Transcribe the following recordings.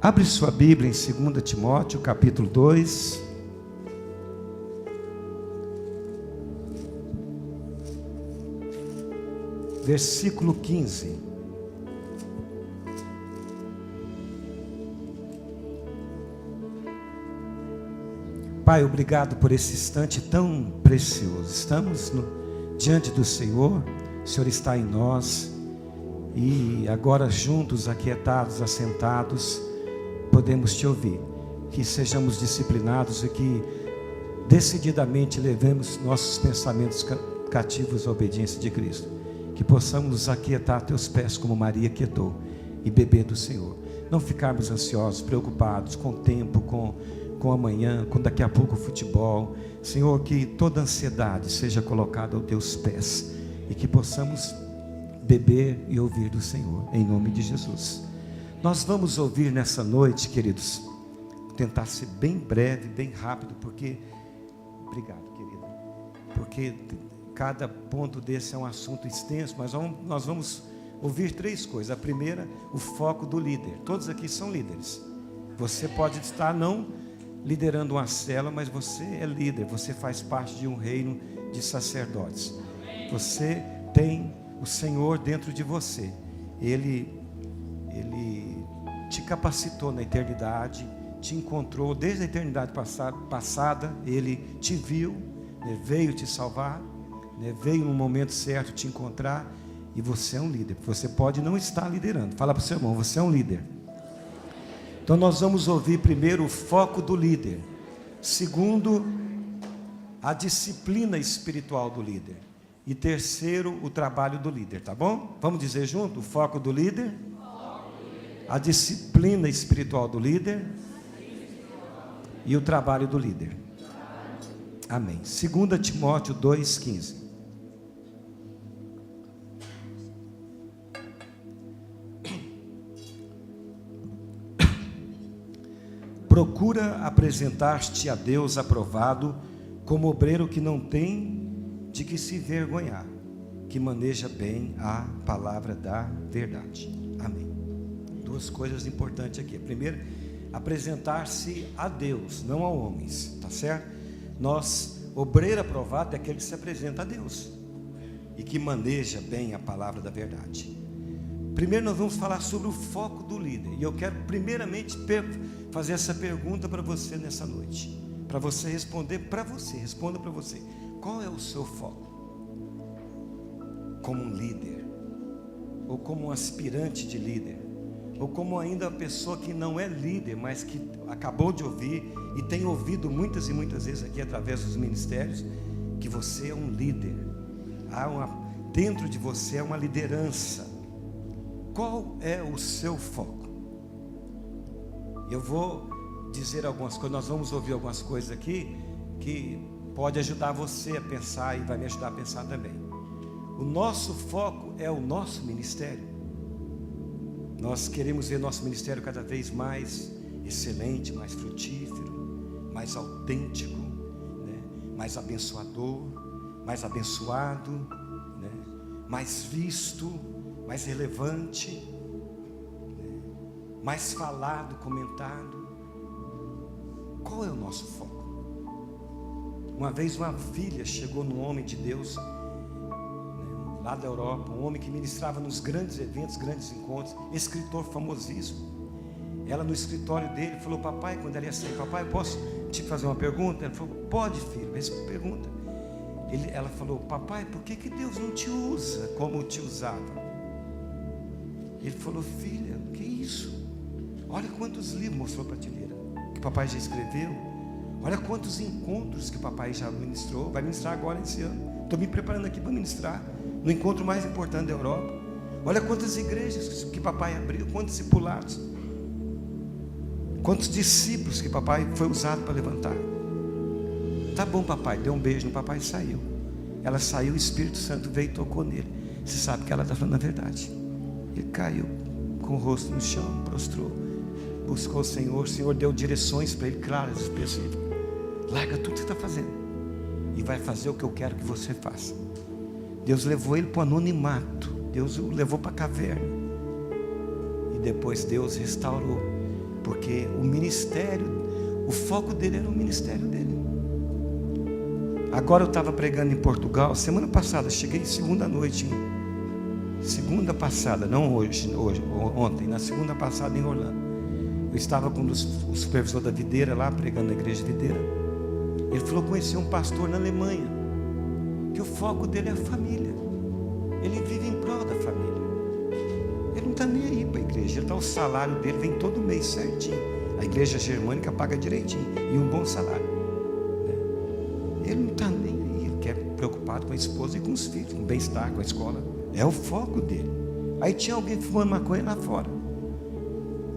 Abre sua Bíblia em 2 Timóteo, capítulo 2. Versículo 15. Pai, obrigado por esse instante tão precioso. Estamos diante do Senhor. O Senhor está em nós. E agora juntos, aquietados, assentados, podemos te ouvir. Que sejamos disciplinados e que decididamente levemos nossos pensamentos cativos à obediência de Cristo. Que possamos nos aquietar a teus pés como Maria quietou e beber do Senhor. Não ficarmos ansiosos, preocupados com o tempo, com amanhã, com daqui a pouco o futebol. Senhor, que toda ansiedade seja colocada aos teus pés e que possamos beber e ouvir do Senhor, em nome de Jesus. Nós vamos ouvir nessa noite, queridos, vou tentar ser bem breve, bem rápido, porque, obrigado, querida, porque cada ponto desse é um assunto extenso, mas nós vamos ouvir três coisas. A primeira, o foco do líder. Todos aqui são líderes. Você pode estar não liderando uma célula, mas você é líder, você faz parte de um reino de sacerdotes. Você tem o Senhor dentro de você. Ele te capacitou na eternidade, te encontrou desde a eternidade passada, Ele te viu, né, veio te salvar, né, veio no momento certo te encontrar, e você é um líder. Você pode não estar liderando. Fala para o seu irmão, você é um líder. Então nós vamos ouvir primeiro o foco do líder. Segundo, a disciplina espiritual do líder. E terceiro, o trabalho do líder, tá bom? Vamos dizer junto? O foco do líder, a disciplina espiritual do líder e o trabalho do líder. Amém. 2 Timóteo 2,15. Procura apresentar-te a Deus aprovado, como obreiro que não tem de que se vergonhar, que maneja bem a palavra da verdade. Amém. Duas coisas importantes aqui. Primeiro, apresentar-se a Deus, não a homens, tá certo? Obreiro aprovado é aquele que se apresenta a Deus e que maneja bem a palavra da verdade. Primeiro nós vamos falar sobre o foco do líder. E eu quero primeiramente fazer essa pergunta para você nessa noite. Para você responder para você. Responda para você. Qual é o seu foco? Como um líder? Ou como um aspirante de líder? Ou como ainda uma pessoa que não é líder, mas que acabou de ouvir e tem ouvido muitas e muitas vezes aqui através dos ministérios, que você é um líder. Dentro de você é uma liderança. Qual é o seu foco? Eu vou dizer algumas coisas, nós vamos ouvir algumas coisas aqui que pode ajudar você a pensar e vai me ajudar a pensar também. O nosso foco é o nosso ministério. Nós queremos ver nosso ministério cada vez mais excelente, mais frutífero, mais autêntico, né? Mais abençoador, mais abençoado, né? Mais visto, mais relevante, né? Mais falado, comentado. Qual é o nosso foco? Uma vez uma filha chegou num homem de Deus, né, lá da Europa, um homem que ministrava nos grandes eventos, grandes encontros, escritor famosíssimo. Ela no escritório dele falou: papai, quando ela ia sair, papai, posso te fazer uma pergunta? Ele falou: pode, filho, pergunta. Ela falou: papai, por que Deus não te usa como te usava? Ele falou: filha, que isso? Olha quantos livros, mostrou para a prateleira, que papai já escreveu. Olha quantos encontros que o papai já ministrou. Vai ministrar agora esse ano. Estou me preparando aqui para ministrar no encontro mais importante da Europa. Olha quantas igrejas que papai abriu, quantos discipulados, quantos discípulos que papai foi usado para levantar. Tá bom, papai, deu um beijo no papai e saiu. Ela saiu, o Espírito Santo veio e tocou nele. Você sabe que ela está falando a verdade. Ele caiu com o rosto no chão, prostrou, buscou o Senhor deu direções para ele, claras, específicas. Larga tudo que você está fazendo e vai fazer o que eu quero que você faça. Deus levou ele para o anonimato. Deus o levou para a caverna. E depois Deus restaurou porque o ministério, o foco dele era o ministério dele. Agora eu estava pregando em Portugal, semana passada, cheguei segunda noite, segunda passada, não hoje, ontem, na segunda passada em Orlando. Eu estava com o supervisor da videira lá, pregando na igreja videira. Ele falou que conheceu um pastor na Alemanha, que o foco dele é a família. Ele vive em prol da família. Ele não está nem aí para a igreja. O salário dele vem todo mês certinho. A igreja germânica paga direitinho e um bom salário, né? Ele não está nem aí. Ele quer preocupado com a esposa e com os filhos, com o bem-estar, com a escola. É o foco dele. Aí tinha alguém fumando maconha lá fora.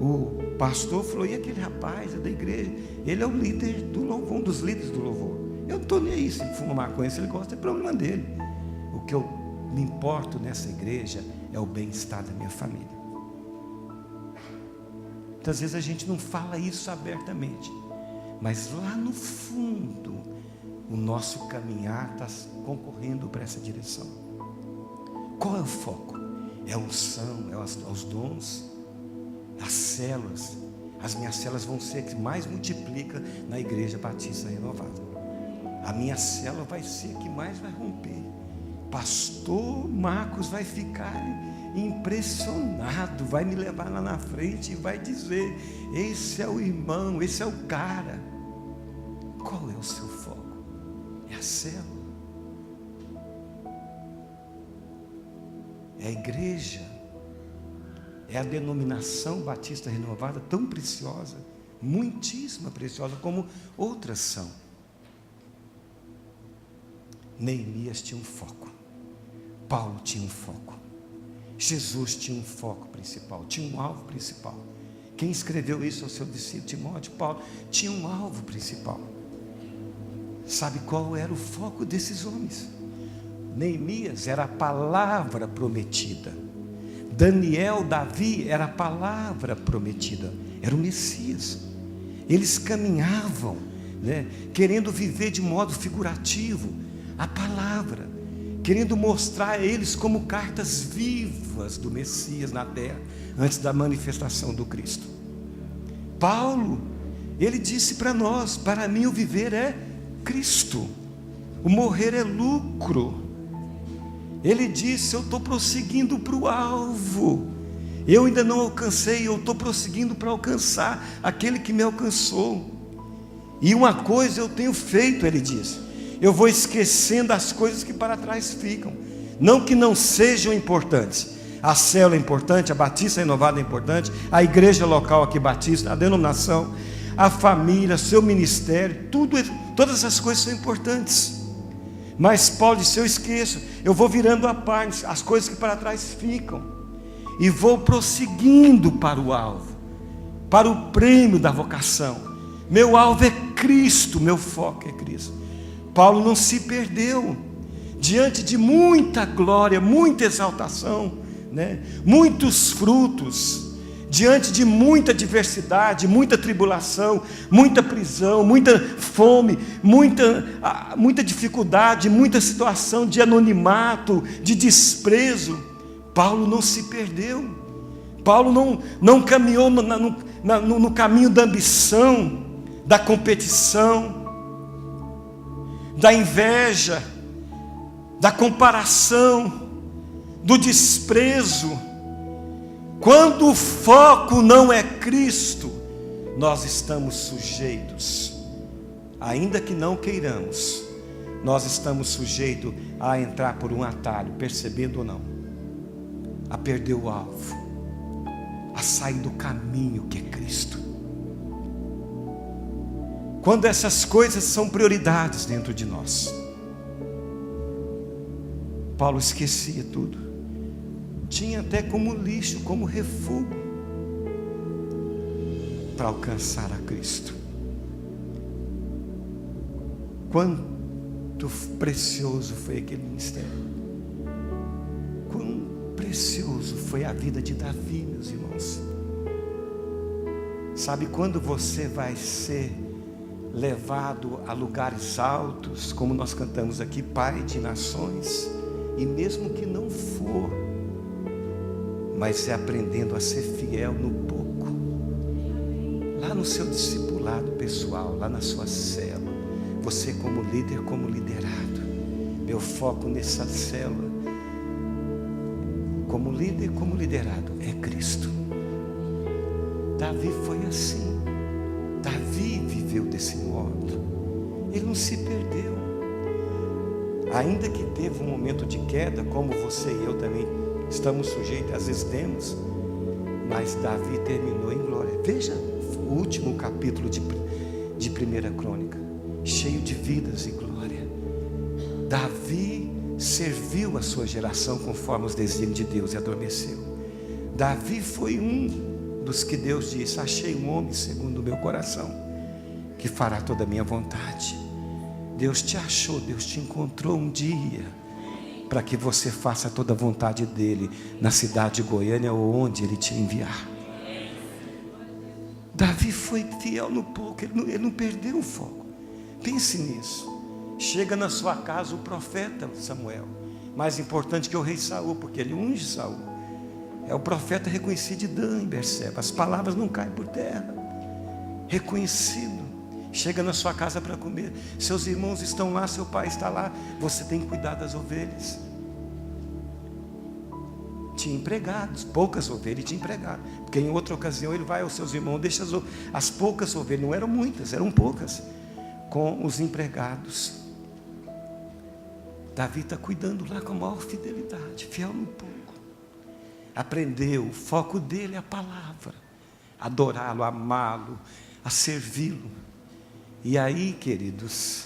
O pastor falou: e aquele rapaz é da igreja? Ele é o líder do louvor, um dos líderes do louvor. Eu não estou nem aí se ele fuma maconha, se ele gosta, é problema dele. O que eu me importo nessa igreja é o bem-estar da minha família. Muitas vezes a gente não fala isso abertamente, mas lá no fundo o nosso caminhar está concorrendo para essa direção. Qual é o foco? É a unção, é os dons, as células. As minhas células vão ser que mais multiplica na Igreja Batista Renovada. A minha célula vai ser a que mais vai romper. Pastor Marcos vai ficar impressionado, vai me levar lá na frente e vai dizer: esse é o irmão, esse é o cara. Qual é o seu foco? É a célula, é a igreja, é a denominação Batista Renovada, tão preciosa, muitíssimo preciosa, como outras são. Neemias tinha um foco, Paulo tinha um foco, Jesus tinha um foco principal, tinha um alvo principal. Quem escreveu isso ao seu discípulo Timóteo? Paulo tinha um alvo principal. Sabe qual era o foco desses homens? Neemias era a palavra prometida. Daniel, Davi era a palavra prometida, era o Messias. Eles caminhavam, né, querendo viver de modo figurativo a palavra, querendo mostrar a eles como cartas vivas do Messias na terra, antes da manifestação do Cristo. Paulo, ele disse para nós: para mim o viver é Cristo, o morrer é lucro. Ele disse: eu estou prosseguindo para o alvo, eu ainda não alcancei, eu estou prosseguindo para alcançar aquele que me alcançou. E uma coisa eu tenho feito, ele disse: eu vou esquecendo as coisas que para trás ficam. Não que não sejam importantes, a célula é importante, a Batista Renovada é importante, a igreja local aqui Batista, a denominação, a família, seu ministério, todas essas coisas são importantes. Mas Paulo disse: eu esqueço, eu vou virando a parte, as coisas que para trás ficam, e vou prosseguindo para o alvo, para o prêmio da vocação. Meu alvo é Cristo, meu foco é Cristo. Paulo não se perdeu, diante de muita glória, muita exaltação, né? Muitos frutos, diante de muita adversidade, muita tribulação, muita prisão, muita fome, muita dificuldade, muita situação de anonimato, de desprezo. Paulo não se perdeu. Paulo não caminhou no caminho da ambição, da competição, da inveja, da comparação, do desprezo. Quando o foco não é Cristo, nós estamos sujeitos, ainda que não queiramos, nós estamos sujeitos a entrar por um atalho, percebendo ou não, a perder o alvo, a sair do caminho que é Cristo. Quando essas coisas são prioridades dentro de nós, Paulo esquecia tudo, tinha até como lixo, como refúgio, para alcançar a Cristo. Quanto precioso foi aquele ministério, quão precioso foi a vida de Davi, meus irmãos. Sabe quando você vai ser levado a lugares altos, como nós cantamos aqui, Pai de nações, e mesmo que não for, mas é aprendendo a ser fiel no pouco, lá no seu discipulado pessoal, lá na sua célula, você como líder, como liderado. Meu foco nessa célula, como líder, como liderado, é Cristo. Davi foi assim. Davi viveu desse modo. Ele não se perdeu. Ainda que teve um momento de queda, como você e eu também estamos sujeitos, às vezes temos, mas Davi terminou em glória. Veja o último capítulo de 1 Crônica, cheio de vidas e glória. Davi serviu a sua geração conforme os desígnios de Deus e adormeceu. Davi foi um dos que Deus disse: achei um homem segundo o meu coração, que fará toda a minha vontade. Deus te achou, Deus te encontrou um dia, para que você faça toda a vontade dEle, na cidade de Goiânia ou onde Ele te enviar. Davi foi fiel no pouco, ele não perdeu o foco. Pense nisso. Chega na sua casa o profeta Samuel, mais importante que o rei Saul, porque ele unge Saul. É o profeta reconhecido de Dan e Berseba. As palavras não caem por terra. Reconhecido. Chega na sua casa para comer. Seus irmãos estão lá, seu pai está lá. Você tem que cuidar das ovelhas. Tinha empregados, poucas ovelhas, e tinha empregado. Porque em outra ocasião ele vai aos seus irmãos, deixa as poucas ovelhas, não eram muitas, eram poucas, com os empregados. Davi está cuidando lá com a maior fidelidade, fiel no pouco. Aprendeu, o foco dele é a palavra, adorá-lo, amá-lo, a servi-lo. E aí, queridos,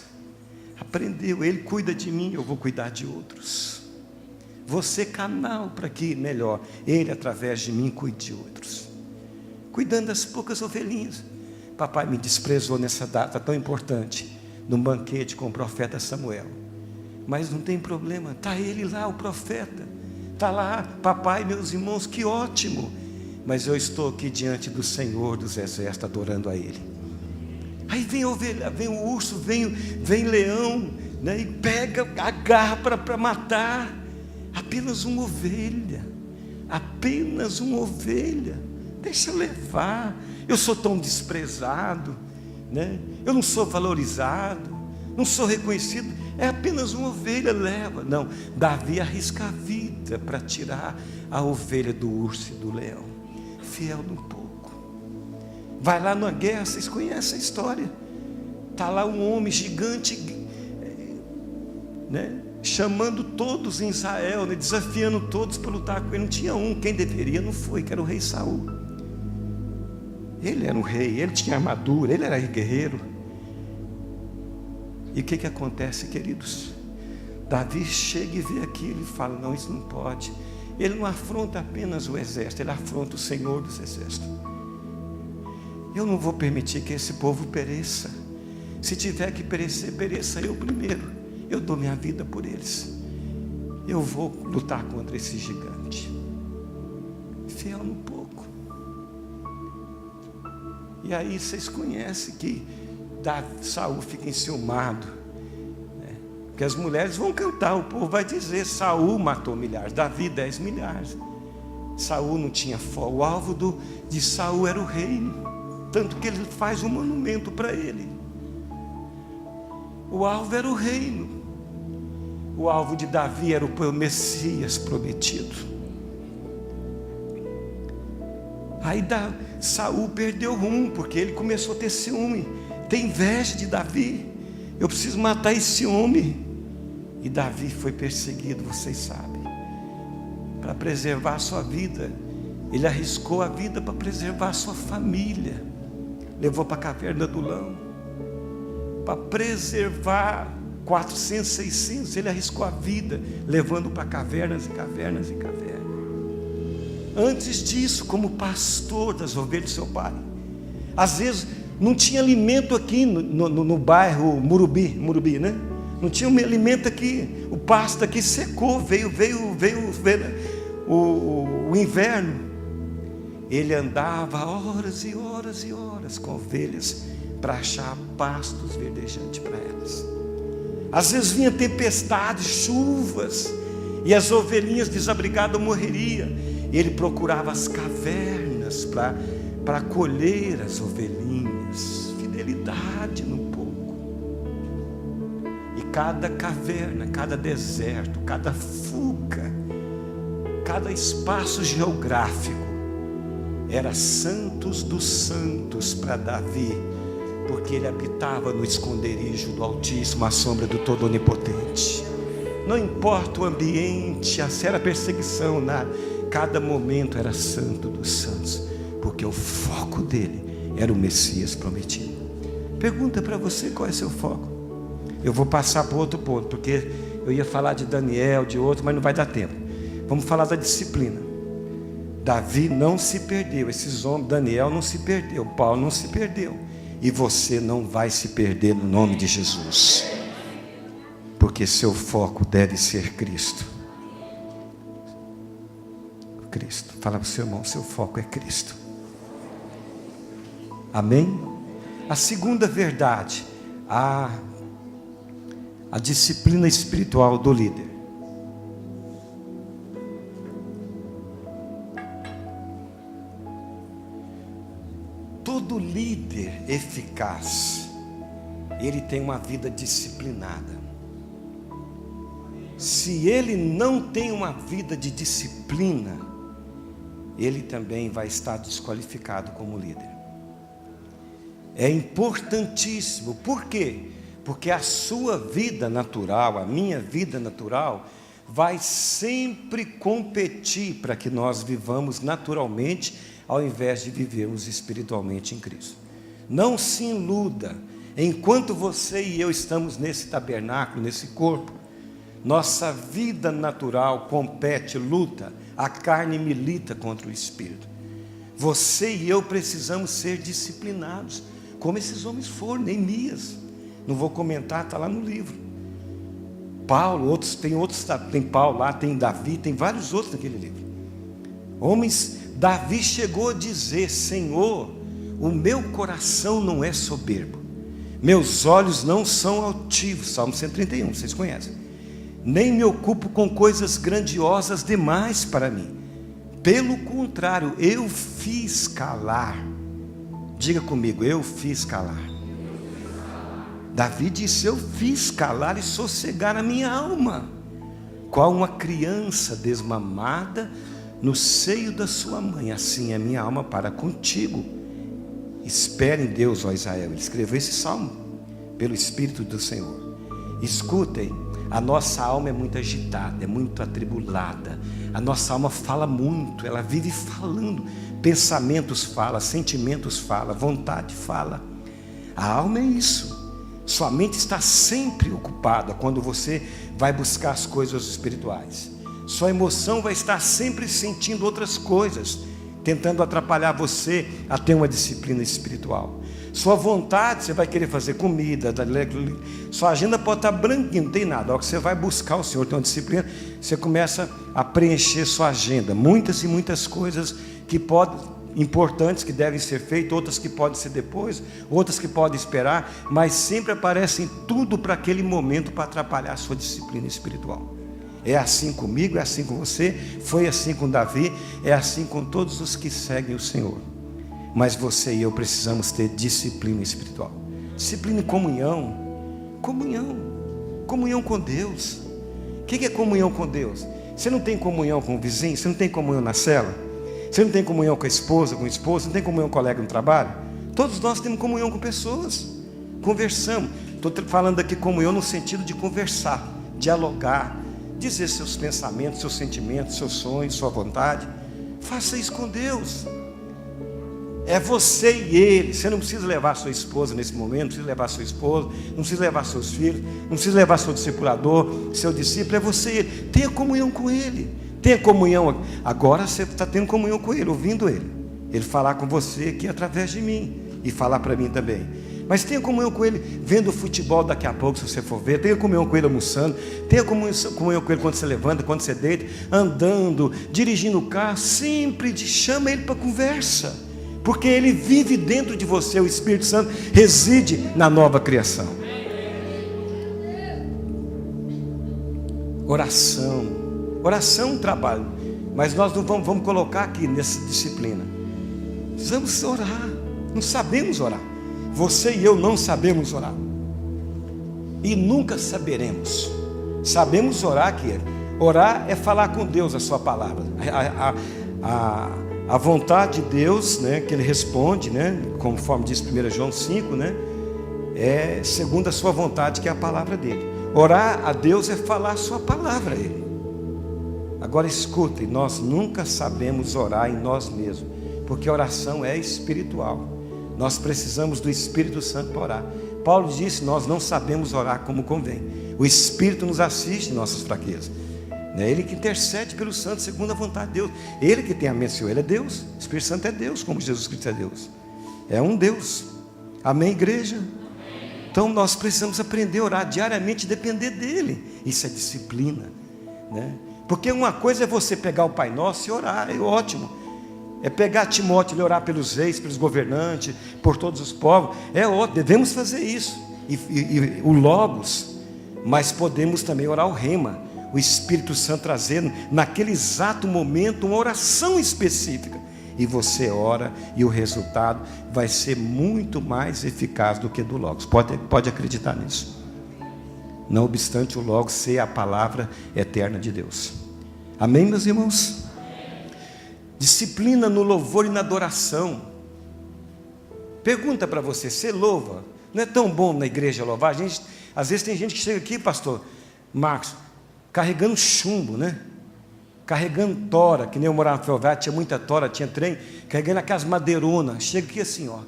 aprendeu, ele cuida de mim, eu vou cuidar de outros. Você canal para que melhor, ele através de mim cuide de outros. Cuidando das poucas ovelhinhas. Papai me desprezou nessa data tão importante, num banquete com o profeta Samuel. Mas não tem problema, está ele lá, o profeta. Está lá, papai, meus irmãos, que ótimo. Mas eu estou aqui diante do Senhor dos Exércitos, adorando a Ele. Aí vem a ovelha, vem o urso, vem leão, né, e pega, agarra para matar. Apenas uma ovelha. Apenas uma ovelha. Deixa eu levar. Eu sou tão desprezado, né? Eu não sou valorizado, não sou reconhecido. É apenas uma ovelha, leva. Não, Davi arrisca a vida para tirar a ovelha do urso e do leão. Fiel no pouco. Vai lá na guerra, vocês conhecem a história. Está lá um homem gigante, né, chamando todos em Israel, né, desafiando todos para lutar com ele. Não tinha um, quem deveria não foi, que era o rei Saul. Ele era um rei, ele tinha armadura, ele era guerreiro. E o que acontece, queridos? Davi chega e vê aquilo e fala: não, isso não pode. Ele não afronta apenas o exército, ele afronta o Senhor dos exércitos. Eu não vou permitir que esse povo pereça. Se tiver que perecer, pereça eu primeiro. Eu dou minha vida por eles. Eu vou lutar contra esse gigante. Fiel no pouco. E aí vocês conhecem que Saul fica enciumado, né? Porque as mulheres vão cantar, o povo vai dizer: Saul matou milhares, Davi 10 milhares. Saul não tinha fogo. O alvo de Saul era o reino, tanto que ele faz um monumento para ele. O alvo era o reino. O alvo de Davi era o Messias prometido. Aí Saul perdeu o rumo, porque ele começou a ter ciúme, tem inveja de Davi. Eu preciso matar esse homem. E Davi foi perseguido, vocês sabem, para preservar a sua vida. Ele arriscou a vida para preservar a sua família. Levou para a caverna do Adulão para preservar 400, 600. Ele arriscou a vida, levando para cavernas e cavernas e cavernas. Antes disso, como pastor das ovelhas do seu pai, às vezes não tinha alimento aqui no bairro Murubi, né? Não tinha um alimento aqui, o pasto aqui secou, veio o inverno. Ele andava horas e horas e horas com ovelhas para achar pastos verdejantes para elas. Às vezes vinha tempestades, chuvas, e as ovelhinhas desabrigadas morreriam. Ele procurava as cavernas para para colher as ovelhinhas, fidelidade no pouco. E cada caverna, cada deserto, cada fuga, cada espaço geográfico era santos dos santos para Davi, porque ele habitava no esconderijo do Altíssimo, à sombra do Todo Onipotente. Não importa o ambiente, se era perseguição, cada momento era santo dos santos, porque o foco dele era o Messias prometido. Pergunta para você qual é seu foco. Eu vou passar para outro ponto, porque eu ia falar de Daniel, de outro, mas não vai dar tempo. Vamos falar da disciplina. Davi não se perdeu, esses homens, Daniel não se perdeu, Paulo não se perdeu, e você não vai se perder no nome de Jesus, porque seu foco deve ser Cristo. Cristo, fala para o seu irmão, seu foco é Cristo. Amém? A segunda verdade, a disciplina espiritual do líder. Todo líder eficaz, ele tem uma vida disciplinada. Se ele não tem uma vida de disciplina, ele também vai estar desqualificado como líder. É importantíssimo. Por quê? Porque a sua vida natural, a minha vida natural, vai sempre competir para que nós vivamos naturalmente, ao invés de vivermos espiritualmente em Cristo. Não se iluda. Enquanto você e eu estamos nesse tabernáculo, nesse corpo, nossa vida natural compete, luta, a carne milita contra o espírito. Você e eu precisamos ser disciplinados, como esses homens foram, Neemias. Não vou comentar, está lá no livro. Paulo, tem Paulo lá, tem Davi, tem vários outros naquele livro. Homens, Davi chegou a dizer: Senhor, o meu coração não é soberbo, meus olhos não são altivos, Salmo 131, vocês conhecem, nem me ocupo com coisas grandiosas demais para mim, pelo contrário, eu fiz calar. Diga comigo, eu fiz calar. Davi disse: eu fiz calar e sossegar a minha alma, qual uma criança desmamada no seio da sua mãe, assim a minha alma para contigo. Espere em Deus, ó Israel. Ele escreveu esse salmo pelo Espírito do Senhor. Escutem, a nossa alma é muito agitada, é muito atribulada. A nossa alma fala muito, ela vive falando. Pensamentos fala, sentimentos fala, vontade fala. A alma é isso. Sua mente está sempre ocupada quando você vai buscar as coisas espirituais. Sua emoção vai estar sempre sentindo outras coisas, tentando atrapalhar você a ter uma disciplina espiritual. Sua vontade, você vai querer fazer comida, sua agenda pode estar branquinha, não tem nada. A hora que você vai buscar o Senhor, tem uma disciplina, você começa a preencher sua agenda. Muitas e muitas coisas que importantes que devem ser feitas, outras que podem ser depois, outras que podem esperar, mas sempre aparecem tudo para aquele momento para atrapalhar a sua disciplina espiritual. É assim comigo, é assim com você, foi assim com Davi, é assim com todos os que seguem o Senhor. Mas você e eu precisamos ter disciplina espiritual. Disciplina e comunhão. Comunhão com Deus. O que é comunhão com Deus? Você não tem comunhão com o vizinho? Você não tem comunhão na cela? Você não tem comunhão com a esposa, com o esposo? Não tem comunhão com o colega no trabalho? Todos nós temos comunhão com pessoas. Conversamos. Estou falando aqui comunhão no sentido de conversar, dialogar, dizer seus pensamentos, seus sentimentos, seus sonhos, sua vontade. Faça isso com Deus. É você e Ele. Você não precisa levar sua esposa nesse momento, não precisa levar seu esposo, não precisa levar seus filhos, não precisa levar seu discipulador, seu discípulo. É você e Ele. Tenha comunhão com Ele. Tenha comunhão. Agora você está tendo comunhão com Ele, ouvindo Ele. Ele falar com você aqui através de mim e falar para mim também. Mas tenha comunhão com Ele vendo o futebol daqui a pouco, se você for ver. Tenha comunhão com Ele almoçando. Tenha comunhão com Ele quando você levanta, quando você deita, andando, dirigindo o carro. Sempre chama Ele para conversa, porque Ele vive dentro de você. O Espírito Santo reside na nova criação. Oração é um trabalho, mas nós não vamos colocar aqui nessa disciplina. Precisamos orar. Não sabemos orar. Você e eu não sabemos orar. E nunca saberemos. Sabemos orar, que orar é falar com Deus a sua palavra. A vontade de Deus, né, que Ele responde, né, conforme diz 1 João 5, né, é segundo a sua vontade, que é a palavra dele. Orar a Deus é falar a sua palavra a Ele. Agora escutem, nós nunca sabemos orar em nós mesmos, porque a oração é espiritual. Nós precisamos do Espírito Santo para orar. Paulo disse: nós não sabemos orar como convém. O Espírito nos assiste em nossas fraquezas. É Ele que intercede pelos santos segundo a vontade de Deus. Ele que tem a menção, Ele é Deus. O Espírito Santo é Deus, como Jesus Cristo é Deus. É um Deus. Amém, igreja? Então nós precisamos aprender a orar diariamente e depender dEle. Isso é disciplina, né? Porque uma coisa é você pegar o Pai Nosso e orar, é ótimo. É pegar Timóteo e orar pelos reis, pelos governantes, por todos os povos. É ótimo, devemos fazer isso. E o Logos. Mas podemos também orar o Rema, o Espírito Santo trazendo naquele exato momento uma oração específica. E você ora e o resultado vai ser muito mais eficaz do que do Logos. Pode acreditar nisso. Não obstante o Logos ser a palavra eterna de Deus. Amém, meus irmãos? Disciplina no louvor e na adoração. Pergunta para você: você louva? Não é tão bom na igreja louvar? Às vezes tem gente que chega aqui, pastor Marcos, carregando chumbo, né? Carregando tora, que nem eu morava na Felvete, tinha muita tora, tinha trem, carregando aquelas madeironas. Chega aqui assim, ó.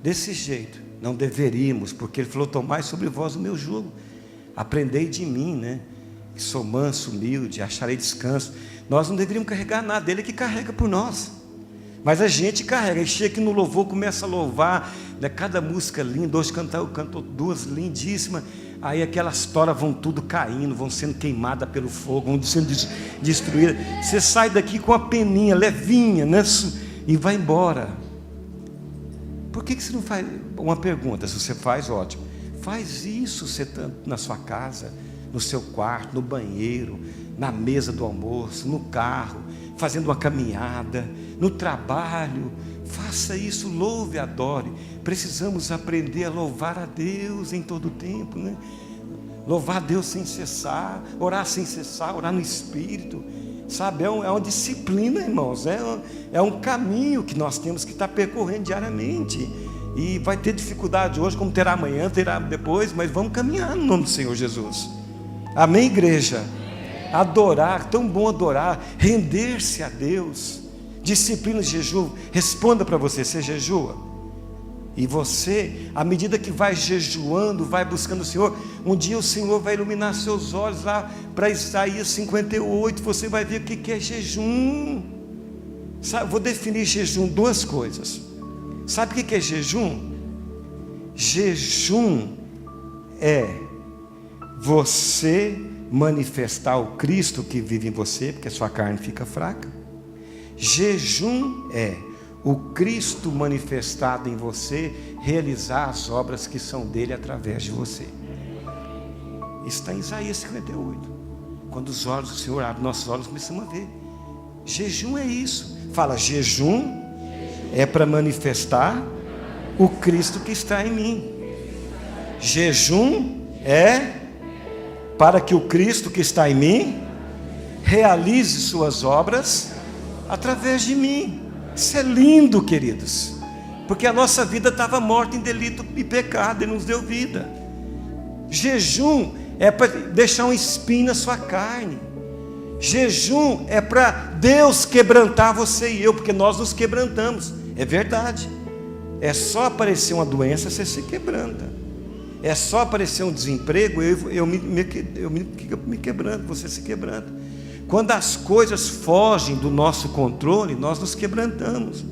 Desse jeito. Não deveríamos, porque Ele falou: tomai sobre vós o meu jugo. Aprendei de mim, né? Que sou manso, humilde, acharei descanso. Nós não deveríamos carregar nada, Ele que carrega por nós. Mas a gente carrega, e chega aqui no louvor, começa a louvar, né? Cada música linda. Hoje eu canto duas lindíssimas. Aí aquelas toras vão tudo caindo, vão sendo queimadas pelo fogo, vão sendo destruídas. Você sai daqui com a peninha levinha, né? E vai embora. Por que você não faz? Uma pergunta: se você faz, ótimo. Faz isso você na sua casa, no seu quarto, no banheiro, na mesa do almoço, no carro, fazendo uma caminhada, no trabalho. Faça isso, louve e adore. Precisamos aprender a louvar a Deus em todo o tempo, né? Louvar a Deus sem cessar, orar sem cessar, orar no Espírito. Sabe, é uma disciplina, irmãos. É um caminho que nós temos que estar percorrendo diariamente. E vai ter dificuldade hoje, como terá amanhã, terá depois, mas vamos caminhar no nome do Senhor Jesus. Amém, igreja? Adorar, tão bom adorar, render-se a Deus. Disciplina de jejum. Responda para você: você jejua? E você, à medida que vai jejuando, vai buscando o Senhor, um dia o Senhor vai iluminar seus olhos lá para Isaías 58. Você vai ver o que é jejum. Sabe, vou definir jejum: duas coisas. Sabe o que é jejum? Jejum é você manifestar o Cristo que vive em você, porque a sua carne fica fraca. Jejum é o Cristo manifestado em você realizar as obras que são dele através de você. Isso está em Isaías 58. Quando os olhos do Senhor abrem, nossos olhos começamos a ver. Jejum é isso. Fala: jejum é para manifestar o Cristo que está em mim. Jejum é para que o Cristo que está em mim realize suas obras através de mim. Isso é lindo, queridos, porque a nossa vida estava morta em delito e pecado. Ele nos deu vida. Jejum é para deixar um espinho na sua carne. Jejum é para Deus quebrantar você e eu, porque nós nos quebrantamos. É verdade. É só aparecer uma doença, você se quebranta. É só aparecer um desemprego, eu me quebranto, você se quebranta. Quando as coisas fogem do nosso controle, nós nos quebrantamos.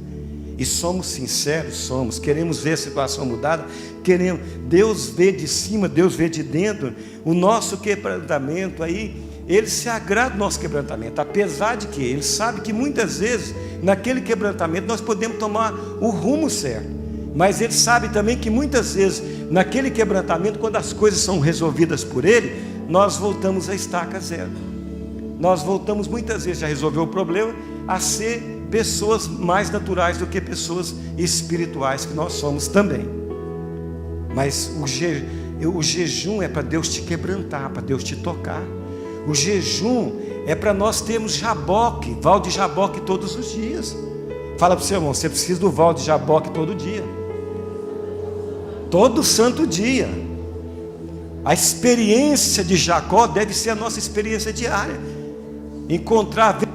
E somos sinceros, queremos ver a situação mudada, queremos. Deus vê de cima, Deus vê de dentro. O nosso quebrantamento aí, Ele se agrada do nosso quebrantamento, apesar de que Ele sabe que muitas vezes, naquele quebrantamento, nós podemos tomar o rumo certo. Mas Ele sabe também que muitas vezes, naquele quebrantamento, quando as coisas são resolvidas por Ele, nós voltamos à estaca zero. Nós voltamos muitas vezes, já resolveu o problema, a ser pessoas mais naturais do que pessoas espirituais, que nós somos também. Mas o jejum é para Deus te quebrantar, para Deus te tocar. O jejum é para nós termos Jaboque, val de Jaboque todos os dias. Fala para o seu irmão, você precisa do val de Jaboque todo dia, todo santo dia. A experiência de Jacó deve ser a nossa experiência diária. Encontrar Deus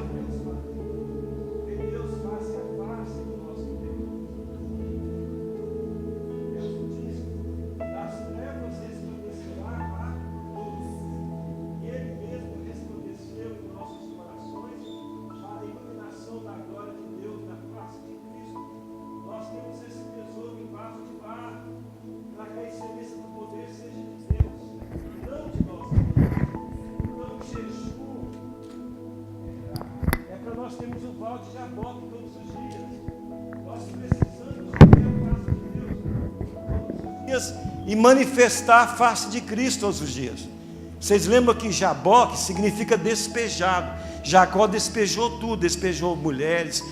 face a face do nosso Deus. Jesus diz: das trevas resplandecerá a luz. E Ele mesmo resplandeceu em nossos corações para a iluminação da glória de Deus na face de Cristo. Nós temos esse tesouro em vaso de barro, para que a excelência do poder seja de Deus, não de nós. Então o jejum é para nós termos o val de Jaboque todos os dias. Nós precisamos ver a face de Deus todos os dias e manifestar a face de Cristo todos os dias. Vocês lembram que Jaboque significa despejado. Jacó despejou tudo, despejou mulheres,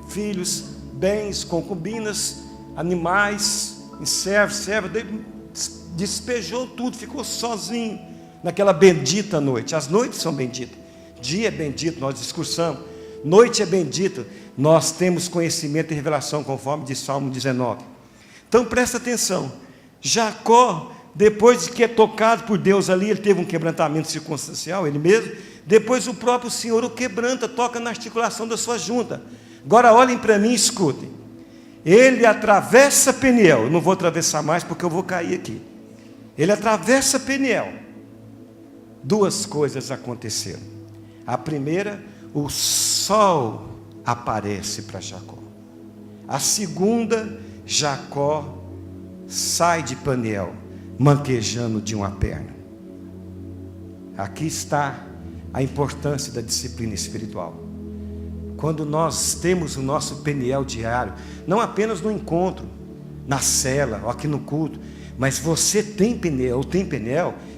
filhos, bens, concubinas, animais, servos, despejou tudo, ficou sozinho naquela bendita noite. As noites são benditas, dia é bendito, nós discursamos, noite é bendita, nós temos conhecimento e revelação, conforme diz Salmo 19. Então presta atenção, Jacó, depois de que é tocado por Deus ali, ele teve um quebrantamento circunstancial, ele mesmo, depois o próprio Senhor o quebranta, toca na articulação da sua junta. Agora olhem para mim e escutem, ele atravessa Peniel, eu não vou atravessar mais porque eu vou cair aqui, ele atravessa Peniel. Duas coisas aconteceram. A primeira, o sol aparece para Jacó. A segunda, Jacó sai de Peniel, manquejando de uma perna. Aqui está a importância da disciplina espiritual. Quando nós temos o nosso Peniel diário, não apenas no encontro, na cela, ou aqui no culto, mas você tem Peniel,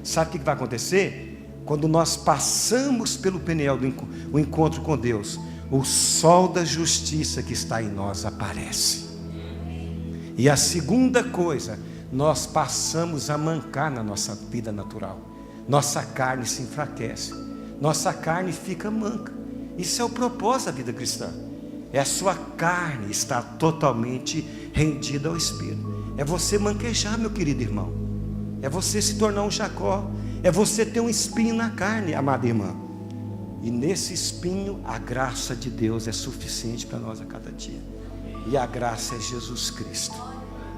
sabe o que vai acontecer? Quando nós passamos pelo Peniel do encontro com Deus, o sol da justiça que está em nós aparece. E a segunda coisa, nós passamos a mancar na nossa vida natural. Nossa carne se enfraquece, nossa carne fica manca. Isso é o propósito da vida cristã. É a sua carne estar totalmente rendida ao Espírito. É você manquejar, meu querido irmão. É você se tornar um Jacó. É você ter um espinho na carne, amada irmã. E nesse espinho, a graça de Deus é suficiente para nós a cada dia. E a graça é Jesus Cristo.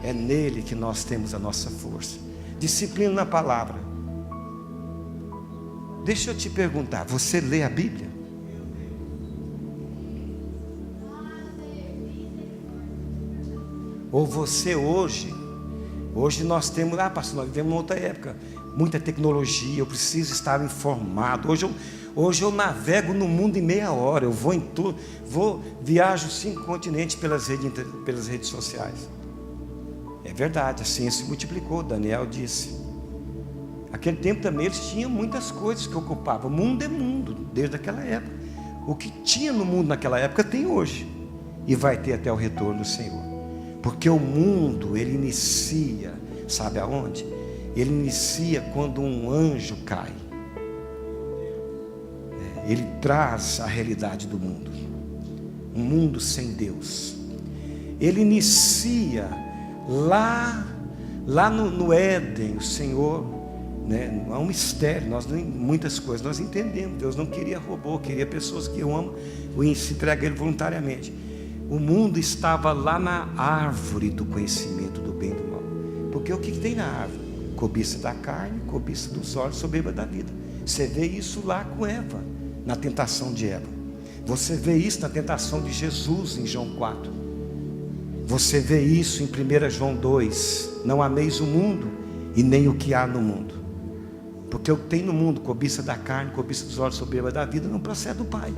É nele que nós temos a nossa força. Disciplina na palavra. Deixa eu te perguntar, você lê a Bíblia? Ou você hoje nós temos, pastor, nós vivemos uma outra época, muita tecnologia, eu preciso estar informado. Hoje eu navego no mundo em meia hora, eu vou em tudo, viajo 5 continentes pelas redes sociais. É verdade, a ciência se multiplicou, Daniel disse. Aquele tempo também eles tinham muitas coisas que ocupavam. O mundo é mundo, desde aquela época. O que tinha no mundo naquela época tem hoje, e vai ter até o retorno do Senhor. Porque o mundo, ele inicia, sabe aonde? Ele inicia quando um anjo cai. Ele traz a realidade do mundo. Um mundo sem Deus. Ele inicia lá no Éden, o Senhor, né? Não é um mistério, muitas coisas nós entendemos. Deus não queria robô, queria pessoas que o amam e se entregam a Ele voluntariamente. O mundo estava lá na árvore do conhecimento do bem e do mal. Porque o que tem na árvore? Cobiça da carne, cobiça dos olhos, soberba da vida. Você vê isso lá com Eva, na tentação de Eva. Você vê isso na tentação de Jesus em João 4. Você vê isso em 1 João 2. Não ameis o mundo e nem o que há no mundo. Porque o que tem no mundo, cobiça da carne, cobiça dos olhos, soberba da vida, não procede do Pai,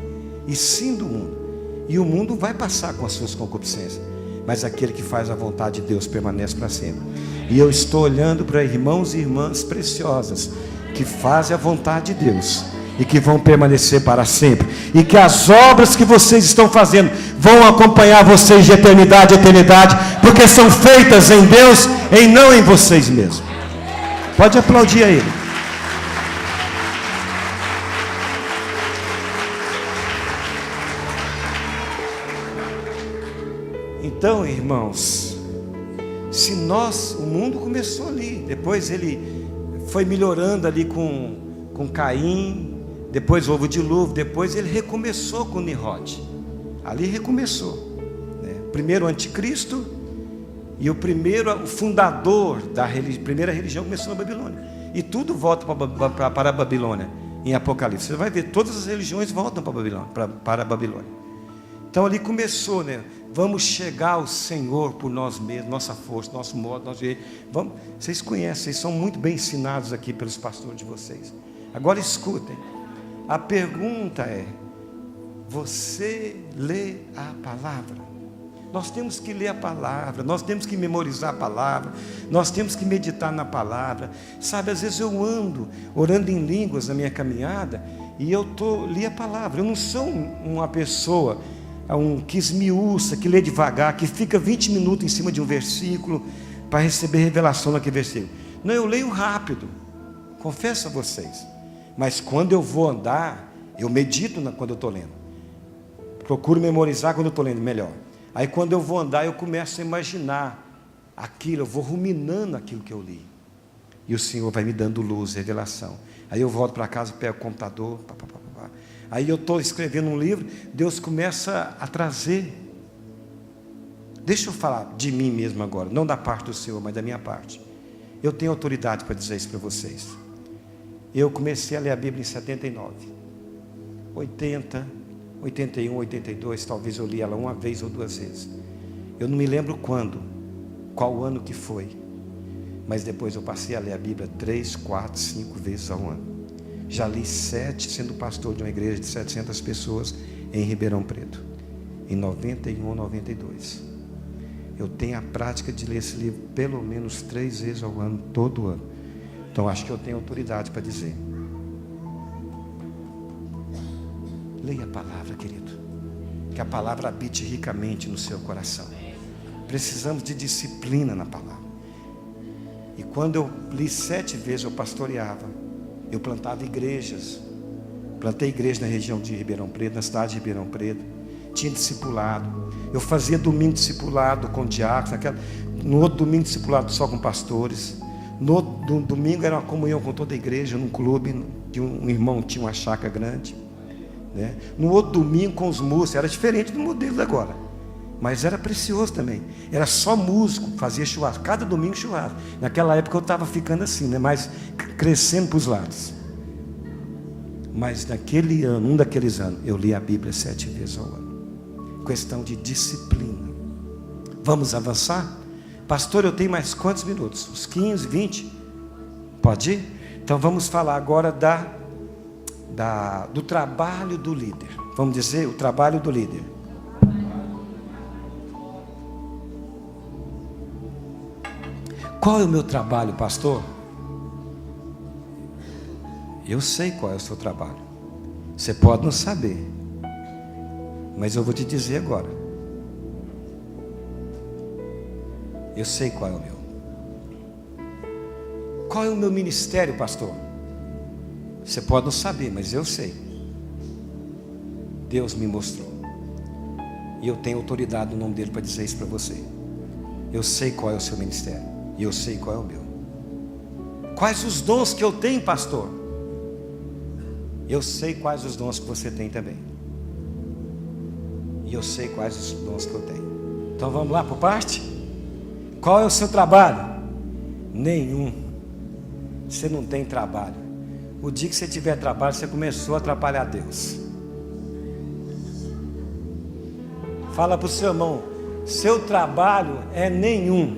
e sim do mundo. E o mundo vai passar com as suas concupiscências, mas aquele que faz a vontade de Deus permanece para sempre. E eu estou olhando para irmãos e irmãs preciosas, que fazem a vontade de Deus, e que vão permanecer para sempre, e que as obras que vocês estão fazendo vão acompanhar vocês de eternidade a eternidade, porque são feitas em Deus e não em vocês mesmos. Pode aplaudir a Ele. Então, irmãos, se nós, o mundo começou ali, depois ele foi melhorando ali com Caim, depois houve o dilúvio, depois ele recomeçou com Nimrod. Ali recomeçou, né? Primeiro o anticristo, e o fundador da primeira religião começou na Babilônia. E tudo volta para a Babilônia em Apocalipse. Você vai ver, todas as religiões voltam para a Babilônia. Então ali começou, né? Vamos chegar ao Senhor por nós mesmos, nossa força, nosso modo, nosso jeito. Vamos, vocês conhecem, vocês são muito bem ensinados aqui pelos pastores de vocês. Agora escutem. A pergunta é: você lê a palavra? Nós temos que ler a palavra, nós temos que memorizar a palavra, nós temos que meditar na palavra. Sabe, às vezes eu ando orando em línguas na minha caminhada e eu li a palavra. Eu não sou uma pessoa que esmiuça, que lê devagar, que fica 20 minutos em cima de um versículo para receber revelação naquele versículo. Não, eu leio rápido, confesso a vocês. Mas quando eu vou andar, eu medito quando eu estou lendo. Procuro memorizar quando eu estou lendo, melhor. Aí quando eu vou andar, eu começo a imaginar aquilo, eu vou ruminando aquilo que eu li. E o Senhor vai me dando luz, revelação. Aí eu volto para casa, pego o computador, aí eu estou escrevendo um livro, Deus começa a trazer. Deixa eu falar de mim mesmo agora, não da parte do Senhor, mas da minha parte. Eu tenho autoridade para dizer isso para vocês. Eu comecei a ler a Bíblia em 79, 80, 81, 82, talvez eu li ela uma vez ou duas vezes. Eu não me lembro qual ano que foi, mas depois eu passei a ler a Bíblia 3, 4, 5 vezes ao ano. Já li 7, sendo pastor de uma igreja de 700 pessoas em Ribeirão Preto, em 91 ou 92. Eu tenho a prática de ler esse livro pelo menos 3 vezes ao ano, todo ano. Então acho que eu tenho autoridade para dizer. Leia a palavra, querido, que a palavra habite ricamente no seu coração. Precisamos de disciplina na palavra. E quando eu li 7 vezes, eu pastoreava, eu plantava igrejas. Plantei igreja na região de Ribeirão Preto, na cidade de Ribeirão Preto. Tinha discipulado. Eu fazia domingo discipulado com diáconos, no outro domingo discipulado só com pastores. No outro domingo era uma comunhão com toda a igreja, num clube, que um irmão tinha uma chácara grande, né? No outro domingo com os músicos, era diferente do modelo agora, mas era precioso também. Era só músico, fazia churrasco, cada domingo churrasco. Naquela época eu estava ficando assim, né? Mas crescendo para os lados. Mas naquele ano, um daqueles anos, eu li a Bíblia 7 vezes ao ano. Questão de disciplina. Vamos avançar? Pastor, eu tenho mais quantos minutos? Uns 15, 20? Pode ir? Então vamos falar agora do trabalho do líder. Vamos dizer, o trabalho do líder. Qual é o meu trabalho, pastor? Eu sei qual é o seu trabalho. Você pode não saber, mas eu vou te dizer agora. Eu sei qual é o meu. Qual é o meu ministério, pastor? Você pode não saber, mas eu sei. Deus me mostrou. E eu tenho autoridade no nome dele para dizer isso para você. Eu sei qual é o seu ministério. E eu sei qual é o meu. Quais os dons que eu tenho, pastor? Eu sei quais os dons que você tem também. E eu sei quais os dons que eu tenho. Então vamos lá por parte? Qual é o seu trabalho? Nenhum. Você não tem trabalho. O dia que você tiver trabalho, você começou a atrapalhar Deus. Fala para o seu irmão: seu trabalho é nenhum.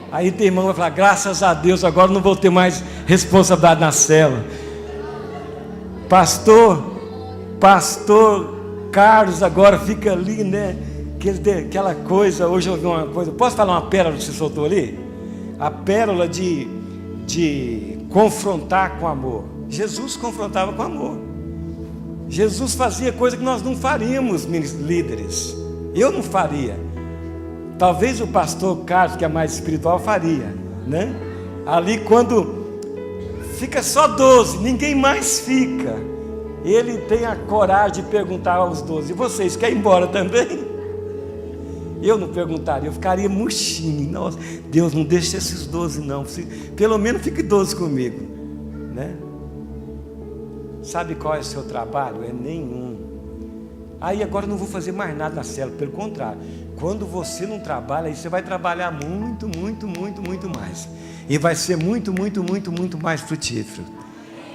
Aí teu irmão vai falar: graças a Deus, agora não vou ter mais responsabilidade na célula. Pastor Carlos agora fica ali, né? Aquela coisa, hoje eu ouvi uma coisa. Posso falar uma pérola que você soltou ali? A pérola de confrontar com amor. Jesus confrontava com amor. Jesus fazia coisa que nós não faríamos, líderes. Eu não faria. Talvez o pastor Carlos, que é mais espiritual, faria, né? Ali quando fica só 12, ninguém mais fica, ele tem a coragem de perguntar aos 12: e vocês querem ir embora também? Eu não perguntaria, eu ficaria murchinho. Nossa, Deus, não deixe esses 12 não, pelo menos fique 12 comigo, né? Sabe qual é o seu trabalho? É nenhum. Aí agora eu não vou fazer mais nada na célula, pelo contrário, quando você não trabalha, aí você vai trabalhar muito, muito, muito, muito mais, e vai ser muito, muito, muito, muito mais frutífero.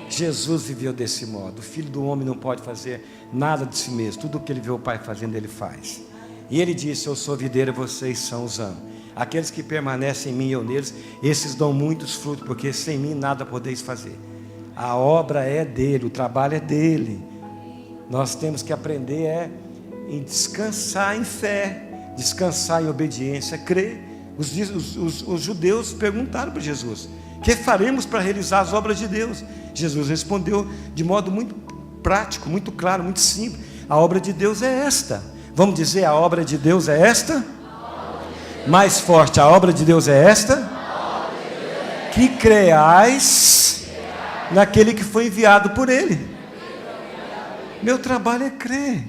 Jesus viveu desse modo. O Filho do Homem não pode fazer nada de si mesmo, tudo o que ele vê o Pai fazendo, ele faz. E ele disse: eu sou videira, vocês são os ramos. Aqueles que permanecem em mim e eu neles, esses dão muitos frutos, porque sem mim nada podeis fazer. A obra é dele, o trabalho é dele. Nós temos que aprender em descansar em fé, descansar em obediência, crer. Os judeus perguntaram para Jesus: que faremos para realizar as obras de Deus? Jesus respondeu de modo muito prático, muito claro, muito simples: a obra de Deus é esta. Vamos dizer, a obra de Deus é esta? Mais forte, a obra de Deus é esta? Que creais naquele que foi enviado por Ele. Meu trabalho é crer,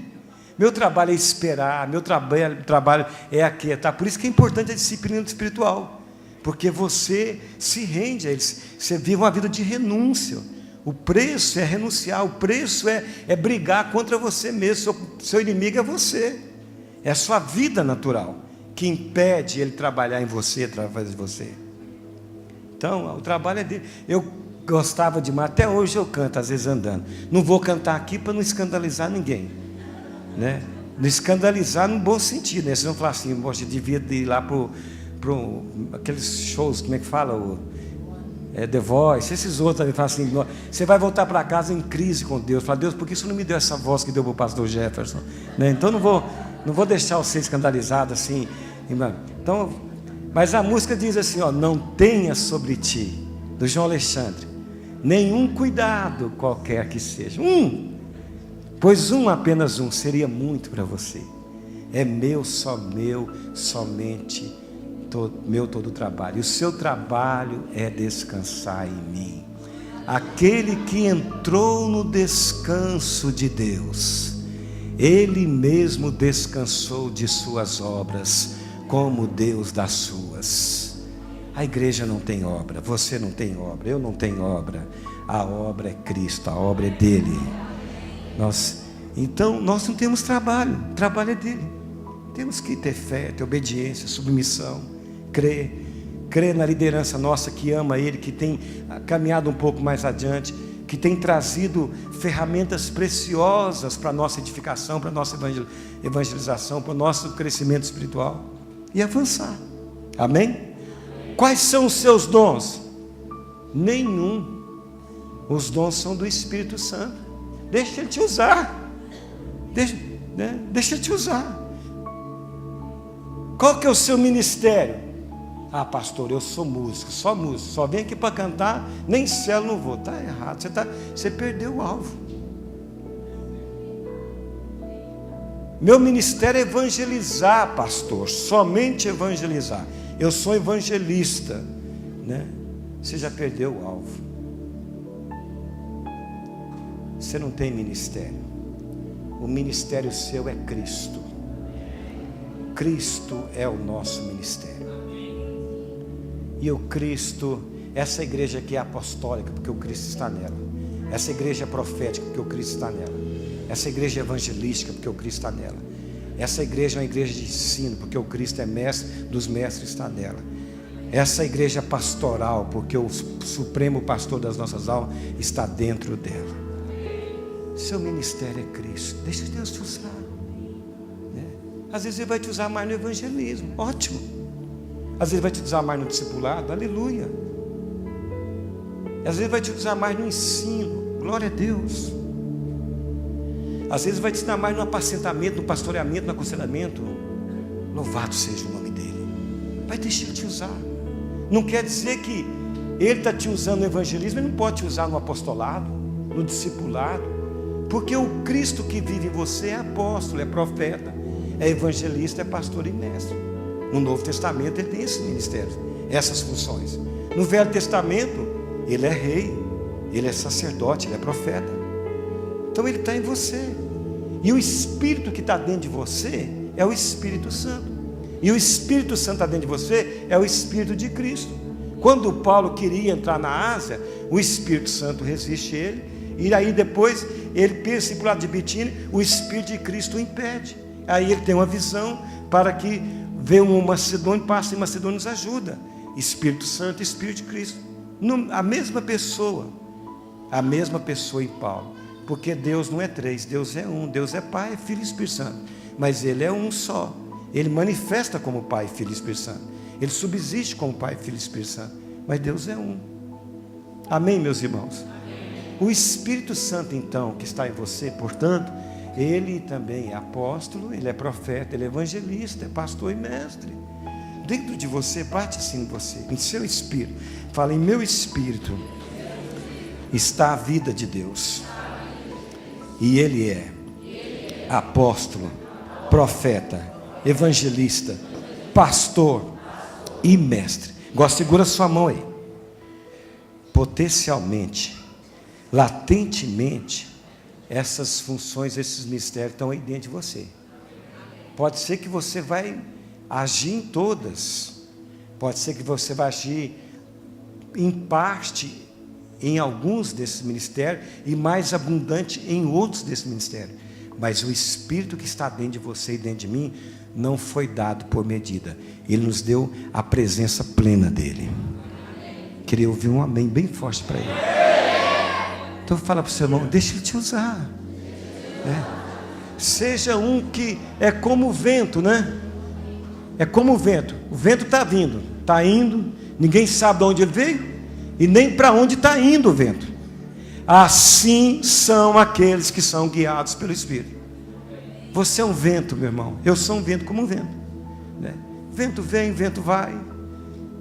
meu trabalho é esperar, meu trabalho é aquietar. Por isso que é importante a disciplina espiritual, porque você se rende a Ele, você vive uma vida de renúncia. O preço é renunciar, o preço é brigar contra você mesmo. Seu inimigo é você, é a sua vida natural que impede ele trabalhar em você, através de você. Então, o trabalho é dele. Eu gostava demais, até hoje eu canto, às vezes andando. Não vou cantar aqui para não escandalizar ninguém, né? Não escandalizar no bom sentido, né? Vocês vão falar assim: você devia ir lá para aqueles shows, como é que fala? The Voice, esses outros também falam assim: você vai voltar para casa em crise com Deus. Fala: Deus, por que isso não me deu essa voz que deu para o pastor Jefferson, né? Então não vou deixar você escandalizado assim, irmão. Então, mas a música diz assim, não tenha sobre ti, do João Alexandre, nenhum cuidado qualquer que seja, pois apenas seria muito para você. É meu, só meu, somente todo o trabalho. E o seu trabalho é descansar em mim. Aquele que entrou no descanso de Deus, ele mesmo descansou de suas obras, como Deus das suas. A igreja não tem obra, você não tem obra, eu não tenho obra. A obra é Cristo, a obra é dele. Então nós não temos trabalho, o trabalho é dele. Temos que ter fé, ter obediência, submissão, crer na liderança nossa que ama Ele, que tem caminhado um pouco mais adiante, que tem trazido ferramentas preciosas para a nossa edificação, para a nossa evangelização, para o nosso crescimento espiritual, e avançar. Amém? Quais são os seus dons? Nenhum. Os dons são do Espírito Santo. Deixa Ele te usar. Deixa Ele te usar. Qual que é o seu ministério? Pastor, eu sou músico, só vem aqui para cantar, nem céu não vou. Está errado, você perdeu o alvo. Meu ministério é evangelizar, pastor, somente evangelizar. Eu sou evangelista, né? Você já perdeu o alvo. Você não tem ministério. O ministério seu é Cristo. Cristo é o nosso ministério. E o Cristo, essa igreja aqui é apostólica, porque o Cristo está nela. Essa igreja é profética, porque o Cristo está nela. Essa igreja é evangelística, porque o Cristo está nela. Essa igreja é uma igreja de ensino, porque o Cristo é mestre dos mestres, está nela. Essa igreja é pastoral, porque o supremo pastor das nossas almas está dentro dela. Seu ministério é Cristo. Deixa Deus te usar, né? Às vezes Ele vai te usar mais no evangelismo, ótimo. Às vezes vai te usar mais no discipulado, aleluia. Às vezes vai te usar mais no ensino, glória a Deus. Às vezes vai te ensinar mais no apacentamento, no pastoreamento, no aconselhamento. Louvado seja o nome dEle. Vai deixar Ele te usar. Não quer dizer que Ele está te usando no evangelismo, Ele não pode te usar no apostolado. no discipulado, porque o Cristo que vive em você é apóstolo, é profeta, é evangelista, é pastor e mestre. No Novo Testamento ele tem esses ministérios, essas funções. No Velho Testamento ele é rei, ele é sacerdote, ele é profeta. Então ele está em você. E o Espírito que está dentro de você é o Espírito Santo. E o Espírito Santo está dentro de você é o Espírito de Cristo. Quando Paulo queria entrar na Ásia, o Espírito Santo resiste ele. E aí depois ele pensa para o lado de Bitínia, o Espírito de Cristo o impede. Aí ele tem uma visão para que venha um Macedônio, passe em Macedônia, nos ajuda. Espírito Santo e Espírito de Cristo. A mesma pessoa em Paulo. Porque Deus não é três, Deus é um. Deus é Pai, Filho e Espírito Santo. Mas Ele é um só. Ele manifesta como Pai, Filho e Espírito Santo. Ele subsiste como Pai, Filho e Espírito Santo. Mas Deus é um. Amém, meus irmãos? O Espírito Santo, então, que está em você, portanto, ele também é apóstolo, ele é profeta, ele é evangelista, é pastor e mestre. Dentro de você, bate assim em você, em seu espírito. Fala, em meu espírito está a vida de Deus. E ele é apóstolo, profeta, evangelista, pastor e mestre. Agora segura sua mão aí. Potencialmente, latentemente, essas funções, esses mistérios estão aí dentro de você. Pode ser que você vai agir em todas. Pode ser que você vai agir em parte em alguns desses ministérios e mais abundante em outros desses ministérios. Mas o Espírito que está dentro de você e dentro de mim não foi dado por medida. Ele nos deu a presença plena dele. Queria ouvir um amém bem forte para ele. Então fala para o seu irmão, deixa ele te usar. Seja um que é como o vento, né? É como o vento. O vento está vindo, está indo, ninguém sabe de onde ele veio e nem para onde está indo o vento. Assim são aqueles que são guiados pelo Espírito. Você é um vento, meu irmão. Eu sou um vento como um vento, né? Vento vem, vento vai.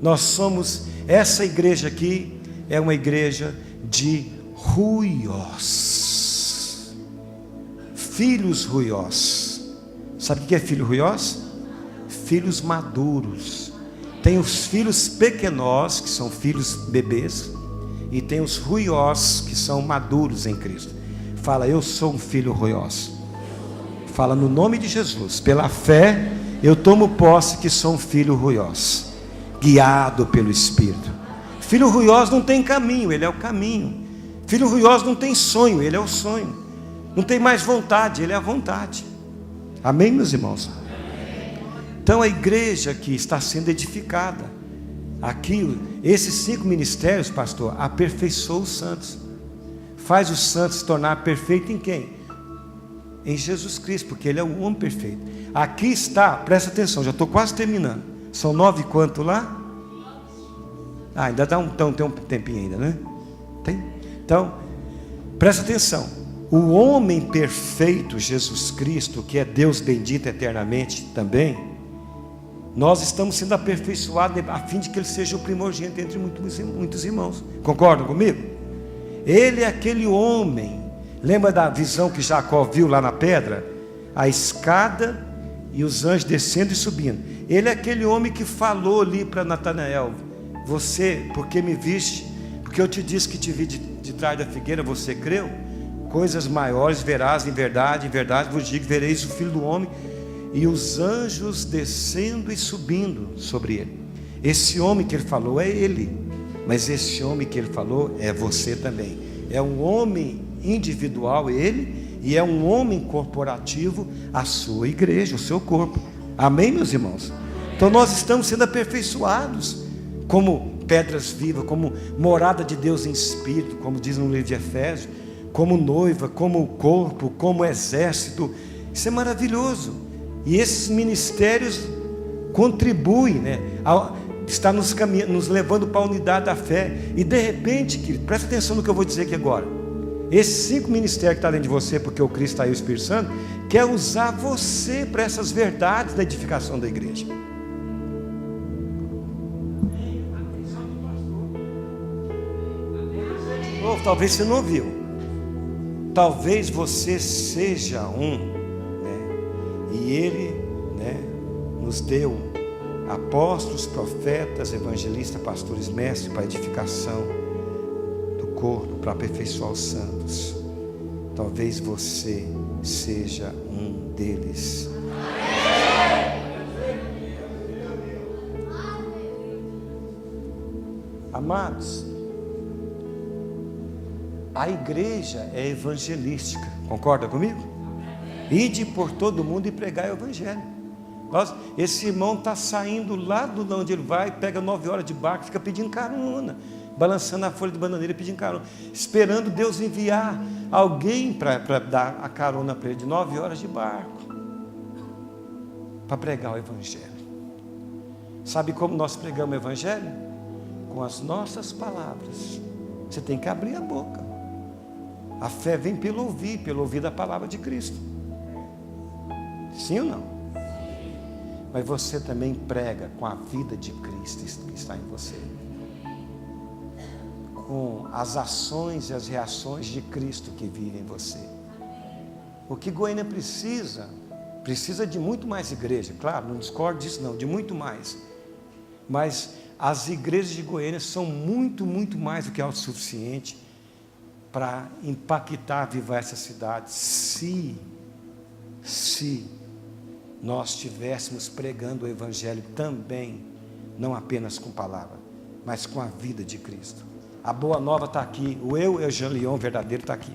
Nós somos, essa igreja aqui é uma igreja de ruiós, filhos ruiós. Sabe o que é filho ruiós? Filhos maduros. Tem os filhos pequenós, que são filhos bebês, e tem os ruiós, que são maduros em Cristo. Fala, eu sou um filho ruiós. Fala, no nome de Jesus, pela fé, eu tomo posse que sou um filho ruiós, guiado pelo Espírito. Filho ruiós não tem caminho, ele é o caminho. Filho ruiós não tem sonho, ele é o sonho. Não tem mais vontade, ele é a vontade. Amém, meus irmãos? Então a igreja que está sendo edificada aqui, esses 5 ministérios, pastor, aperfeiçoou os santos. Faz os santos se tornar perfeito em quem? Em Jesus Cristo, porque ele é o homem perfeito. Aqui está, presta atenção, já estou quase terminando. São 9 quanto lá? Ainda dá tem um tempinho ainda, né? Tem? Então, presta atenção. O homem perfeito, Jesus Cristo, que é Deus bendito eternamente também, nós estamos sendo aperfeiçoados a fim de que ele seja o primogênito entre muitos irmãos. Concordam comigo? Ele é aquele homem. Lembra da visão que Jacó viu lá na pedra? A escada e os anjos descendo e subindo. Ele é aquele homem que falou ali para Natanael: você, porque me viste, porque eu te disse que te vi de trás da figueira, você creu? Coisas maiores verás em verdade vos digo, vereis o Filho do Homem e os anjos descendo e subindo sobre ele. Esse homem que ele falou é ele, mas esse homem que ele falou é você também. É um homem individual ele, e é um homem corporativo a sua igreja, o seu corpo. Amém, meus irmãos? Então nós estamos sendo aperfeiçoados como pedras vivas, como morada de Deus em espírito, como diz no livro de Efésios, como noiva, como corpo, como exército. Isso é maravilhoso. E esses ministérios contribuem, né? Está nos levando para a unidade da fé. E de repente, querido, presta atenção no que eu vou dizer aqui agora. Esses 5 ministérios que estão dentro de você, porque o Cristo está aí, o Espírito Santo, quer usar você para essas verdades da edificação da igreja. Talvez você não ouviu. talvez você seja e Ele, nos deu apóstolos, profetas, evangelistas, pastores, mestres, para edificação do corpo, para aperfeiçoar os santos. Talvez você seja um deles. Amados, a igreja é evangelística, concorda comigo? Ide por todo mundo e pregar o evangelho. Esse irmão está saindo lá do onde ele vai, pega 9 horas de barco, fica pedindo carona, balançando a folha de bananeira, pedindo carona, esperando Deus enviar alguém para dar a carona para ele, de 9 horas de barco, para pregar o evangelho. Sabe como nós pregamos o evangelho? Com as nossas palavras. Você tem que abrir a boca. A fé vem pelo ouvir da palavra de Cristo. Sim ou não? Mas você também prega com a vida de Cristo que está em você, com as ações e as reações de Cristo que vivem em você. O que Goiânia precisa de muito mais igreja, claro, não discordo disso não, de muito mais, mas as igrejas de Goiânia são muito mais do que autossuficiente para impactar, avivar essa cidade, se nós estivéssemos pregando o evangelho também, não apenas com palavra, mas com a vida de Cristo. A boa nova está aqui, o Jean Leon verdadeiro está aqui.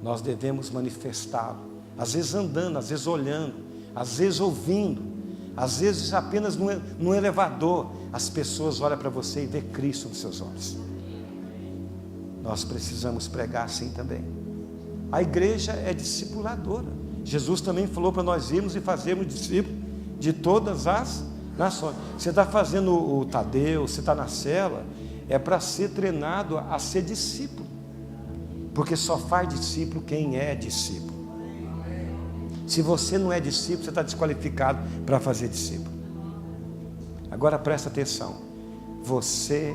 Nós devemos manifestá-lo, às vezes andando, às vezes olhando, às vezes ouvindo, às vezes apenas no elevador, as pessoas olham para você e vê Cristo nos seus olhos. Nós precisamos pregar assim também. A igreja é discipuladora. Jesus também falou para nós irmos e fazermos discípulos de todas as nações. Você está fazendo o Tadeu, você está na cela, é para ser treinado a ser discípulo, porque só faz discípulo quem é discípulo. Se você não é discípulo, você está desqualificado para fazer discípulo. Agora presta atenção, você,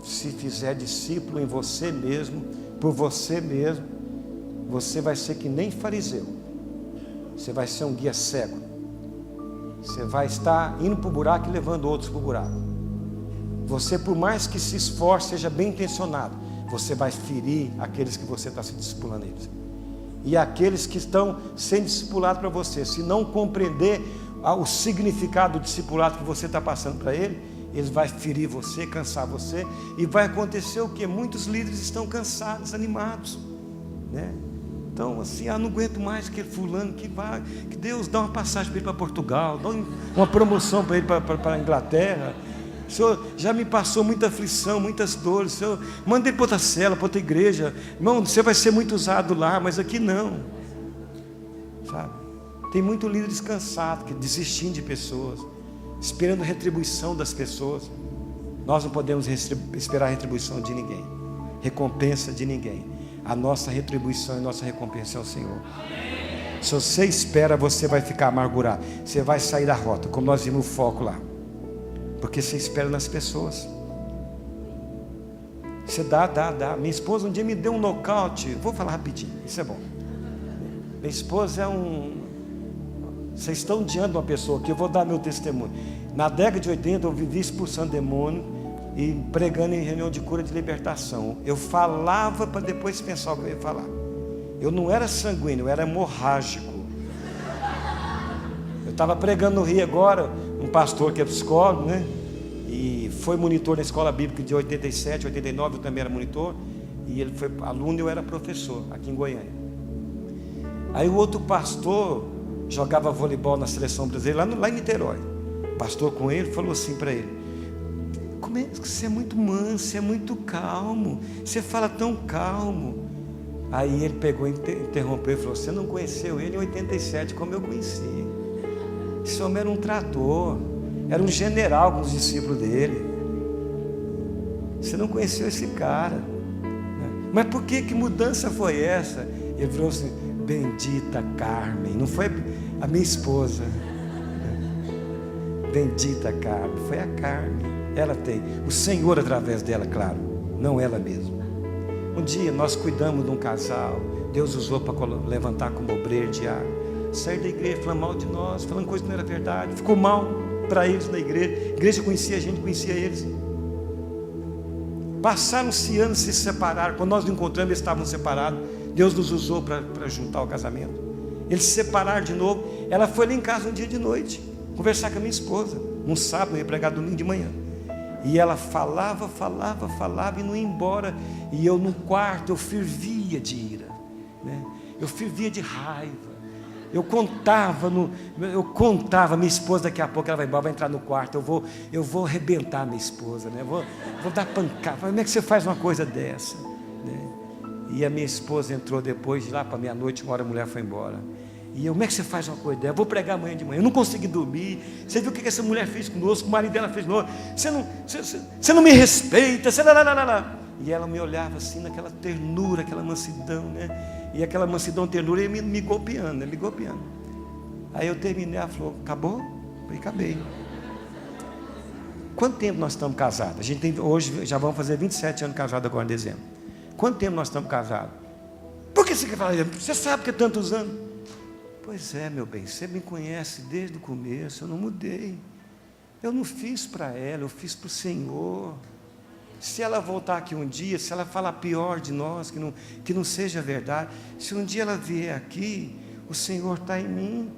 se fizer discípulo em você mesmo, por você mesmo, você vai ser que nem fariseu, você vai ser um guia cego, você vai estar indo para o buraco e levando outros para o buraco. Você, por mais que se esforce, seja bem intencionado, você vai ferir aqueles que você está se discipulando eles. E aqueles que estão sendo discipulados para você, se não compreender o significado do discipulado que você está passando para ele, eles vão ferir você, cansar você, e vai acontecer o que? Muitos líderes estão cansados, desanimados, né? Então assim, não aguento mais aquele fulano que vai, que Deus dá uma passagem para ele para Portugal, dá uma promoção para ele para a Inglaterra. O Senhor já me passou muita aflição, muitas dores, Senhor, manda ele para outra cela, para outra igreja, irmão, você vai ser muito usado lá, mas aqui não, sabe? Tem muito líder descansado, que desistindo de pessoas, esperando retribuição das pessoas. Nós não podemos esperar retribuição de ninguém, recompensa de ninguém. A nossa retribuição e nossa recompensa é o Senhor. Se você espera, você vai ficar amargurado, você vai sair da rota, como nós vimos o foco lá, porque você espera nas pessoas. Você dá. Minha esposa um dia me deu um nocaute, vou falar rapidinho, isso é bom. Minha esposa vocês estão diante de uma pessoa aqui, eu vou dar meu testemunho. Na década de 80 eu vivi expulsando demônio e pregando em reunião de cura de libertação. Eu falava para depois pensar o que eu ia falar. Eu não era sanguíneo, eu era hemorrágico. Eu estava pregando no Rio agora, um pastor que é psicólogo, né? E foi monitor na escola bíblica de 87, 89, eu também era monitor. E ele foi aluno e eu era professor aqui em Goiânia. Aí o outro pastor jogava voleibol na seleção brasileira lá em Niterói. O pastor com ele falou assim para ele: como é que você é muito manso, você é muito calmo, você fala tão calmo. Aí ele pegou, interrompeu e falou: você não conheceu ele em 87 como eu conheci. Esse homem era um trator, era um general com os discípulos dele. Você não conheceu esse cara. Mas por que mudança foi essa? Ele falou assim: bendita Carmen. Não foi a minha esposa, bendita Carmen, foi a Carmen. Ela tem o Senhor através dela, claro, não ela mesma. Um dia nós cuidamos de um casal, Deus usou para levantar como obreiro de água. Sair da igreja falando mal de nós, falando coisa que não era verdade. Ficou mal para eles na igreja. A igreja conhecia a gente, conhecia eles. Passaram-se anos, se separaram. Quando nós nos encontramos, eles estavam separados. Deus nos usou para juntar o casamento. Eles se separaram de novo. Ela foi lá em casa um dia de noite, conversar com a minha esposa. Um sábado, eu ia pregar domingo de manhã. E ela falava e não ia embora. E eu no quarto, eu fervia de ira, né? Eu fervia de raiva. Eu contava, minha esposa daqui a pouco ela vai embora, vai entrar no quarto, eu vou arrebentar minha esposa, né? Vou dar pancada. Como é que você faz uma coisa dessa, né? E a minha esposa entrou depois, lá para meia-noite, uma hora a mulher foi embora. E eu, como é que você faz uma coisa dessa? Eu vou pregar amanhã de manhã, eu não consegui dormir. Você viu o que essa mulher fez conosco, o marido dela fez conosco? Você não me respeita, você lá. E ela me olhava assim, naquela ternura, aquela mansidão, né? E aquela mansidão, ternura, ia me golpeando, né? Me golpeando. Aí eu terminei, ela falou, acabou? Eu falei, acabei. Quanto tempo nós estamos casados? A gente tem, hoje já vamos fazer 27 anos casados agora em dezembro. Quanto tempo nós estamos casados? Por que você quer falar? Você sabe que é tantos anos. Pois é, meu bem, você me conhece desde o começo, eu não mudei. Eu não fiz para ela, eu fiz para o Senhor. Se ela voltar aqui um dia, se ela falar pior de nós, que não seja verdade, se um dia ela vier aqui, o Senhor está em mim,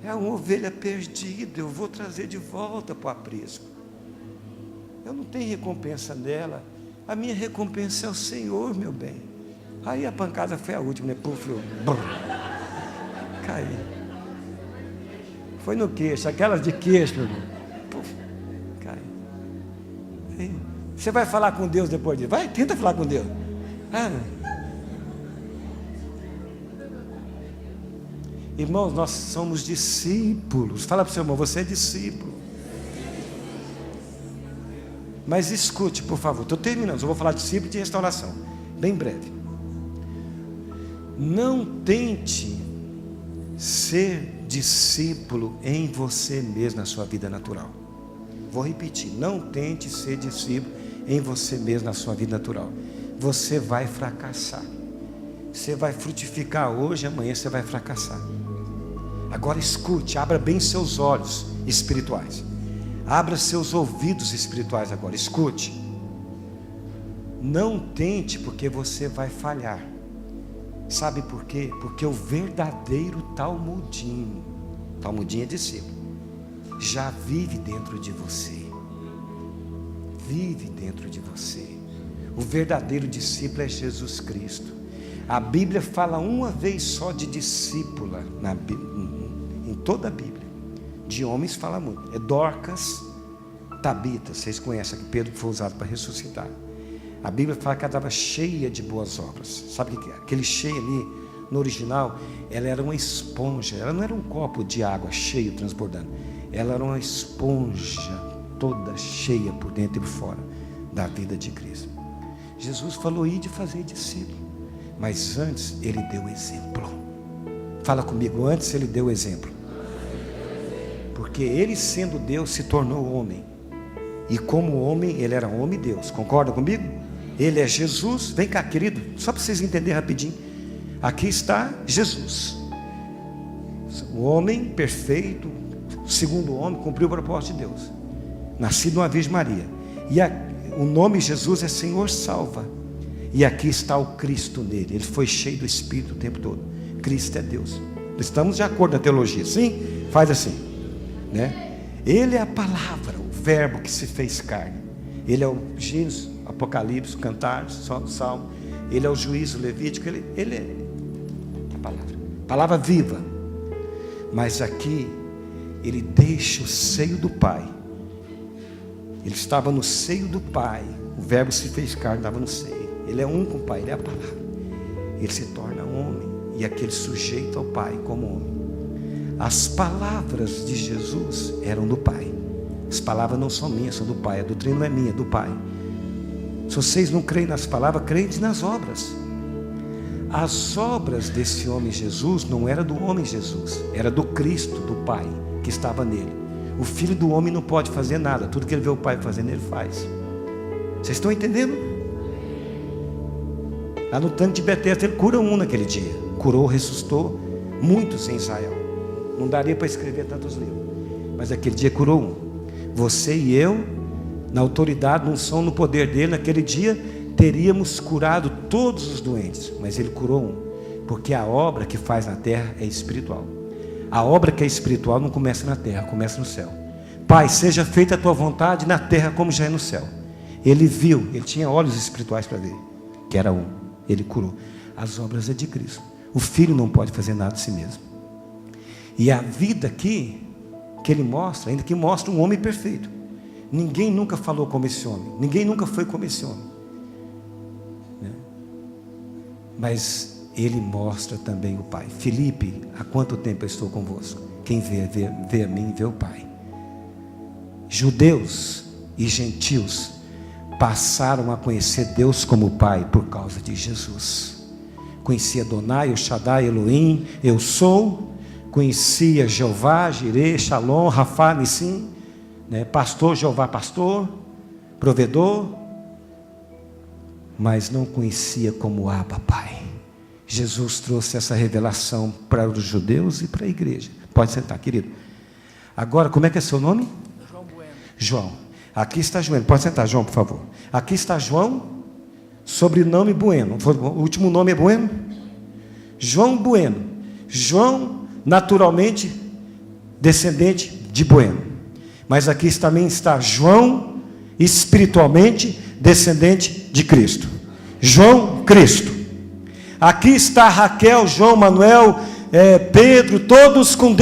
é uma ovelha perdida, eu vou trazer de volta para o aprisco. Eu não tenho recompensa dela, a minha recompensa é o Senhor, meu bem. Aí a pancada foi a última, né? Puf, caí. Foi no queixo, aquelas de queixo, meu irmão. Puf, caí. Aí, você vai falar com Deus depois disso? Vai, tenta falar com Deus. Irmãos, nós somos discípulos. Fala para o seu irmão, você é discípulo. Mas escute, por favor, estou terminando. Eu vou falar de discípulo e de restauração, bem breve. Não tente ser discípulo em você mesmo, na sua vida natural. Vou repetir, não tente ser discípulo em você mesmo, na sua vida natural. Você vai fracassar. Você vai frutificar hoje, amanhã você vai fracassar. Agora escute, abra bem seus olhos espirituais. Abra seus ouvidos espirituais agora, escute. Não tente, porque você vai falhar. Sabe por quê? Porque o verdadeiro talmudinho é discípulo, já vive dentro de você. Vive dentro de você. O verdadeiro discípulo é Jesus Cristo. A Bíblia fala uma vez só de discípula em toda a Bíblia. De homens fala muito. É Dorcas, Tabita, vocês conhecem, que Pedro foi usado para ressuscitar. A Bíblia fala que ela estava cheia de boas obras. Sabe que aquele cheio ali, no original, ela era uma esponja. Ela não era um copo de água cheio, transbordando. Ela era uma esponja toda cheia por dentro e por fora da vida de Cristo. Jesus falou ir de fazer discípulo, mas antes ele deu exemplo. Fala comigo, antes ele deu exemplo. Porque ele, sendo Deus, se tornou homem. E como homem, ele era homem e Deus. Concorda comigo? Ele é Jesus. Vem cá, querido, só para vocês entenderem rapidinho. Aqui está Jesus, o homem perfeito, segundo o homem, cumpriu o propósito de Deus, nascido de uma Virgem Maria. E o nome Jesus é Senhor salva. E aqui está o Cristo nele. Ele foi cheio do Espírito o tempo todo. Cristo é Deus. Estamos de acordo na teologia, sim? Faz assim, né? Ele é a palavra, o verbo que se fez carne. Ele é o Gênesis, Apocalipse, Cantar, Salmo. Ele é o juízo levítico. Ele é a palavra viva. Mas aqui ele deixa o seio do Pai. Ele estava no seio do Pai. O verbo se fez carne, estava no seio. Ele é um com o Pai, ele é a palavra. Ele se torna homem, e aquele sujeito ao Pai como homem. As palavras de Jesus eram do Pai. As palavras não são minhas, são do Pai. A doutrina não é minha, é do Pai. Se vocês não creem nas palavras, creem nas obras. As obras desse homem Jesus não era do homem Jesus, era do Cristo, do Pai, que estava nele. O filho do homem não pode fazer nada. Tudo que ele vê o Pai fazendo, ele faz. Vocês estão entendendo? Lá no tanque de Betesda, ele cura um naquele dia. Curou, ressuscitou muitos em Israel. Não daria para escrever tantos livros, mas aquele dia curou um. Você e eu, na autoridade, não são no poder dele, naquele dia teríamos curado todos os doentes, mas ele curou um, porque a obra que faz na terra é espiritual. A obra que é espiritual não começa na terra, começa no céu. Pai, seja feita a tua vontade na terra como já é no céu. Ele viu, ele tinha olhos espirituais para ver, que era um, ele curou. As obras é de Cristo. O filho não pode fazer nada de si mesmo. E a vida aqui, que ele mostra, ainda que mostra um homem perfeito. Ninguém nunca falou como esse homem, ninguém nunca foi como esse homem, né? Mas ele mostra também o Pai. Filipe, há quanto tempo eu estou convosco? Quem vê a mim, vê o Pai. Judeus e gentios passaram a conhecer Deus como Pai por causa de Jesus. Conhecia Adonai, El Shaddai, Elohim, eu sou. Conhecia Jeová, Jireh, Shalom, Rafa, Nissim, né? Pastor, Jeová, pastor, provedor, mas não conhecia como Abba, Pai. Jesus trouxe essa revelação para os judeus e para a igreja. Pode sentar, querido. Agora, como é que é seu nome? João Bueno. João. Aqui está João. Pode sentar, João, por favor. Aqui está João, sobrenome Bueno. O último nome é Bueno? João Bueno. João, naturalmente, descendente de Bueno. Mas aqui também está João, espiritualmente, descendente de Cristo. João Cristo. Aqui está Raquel, João, Manuel, Pedro, todos com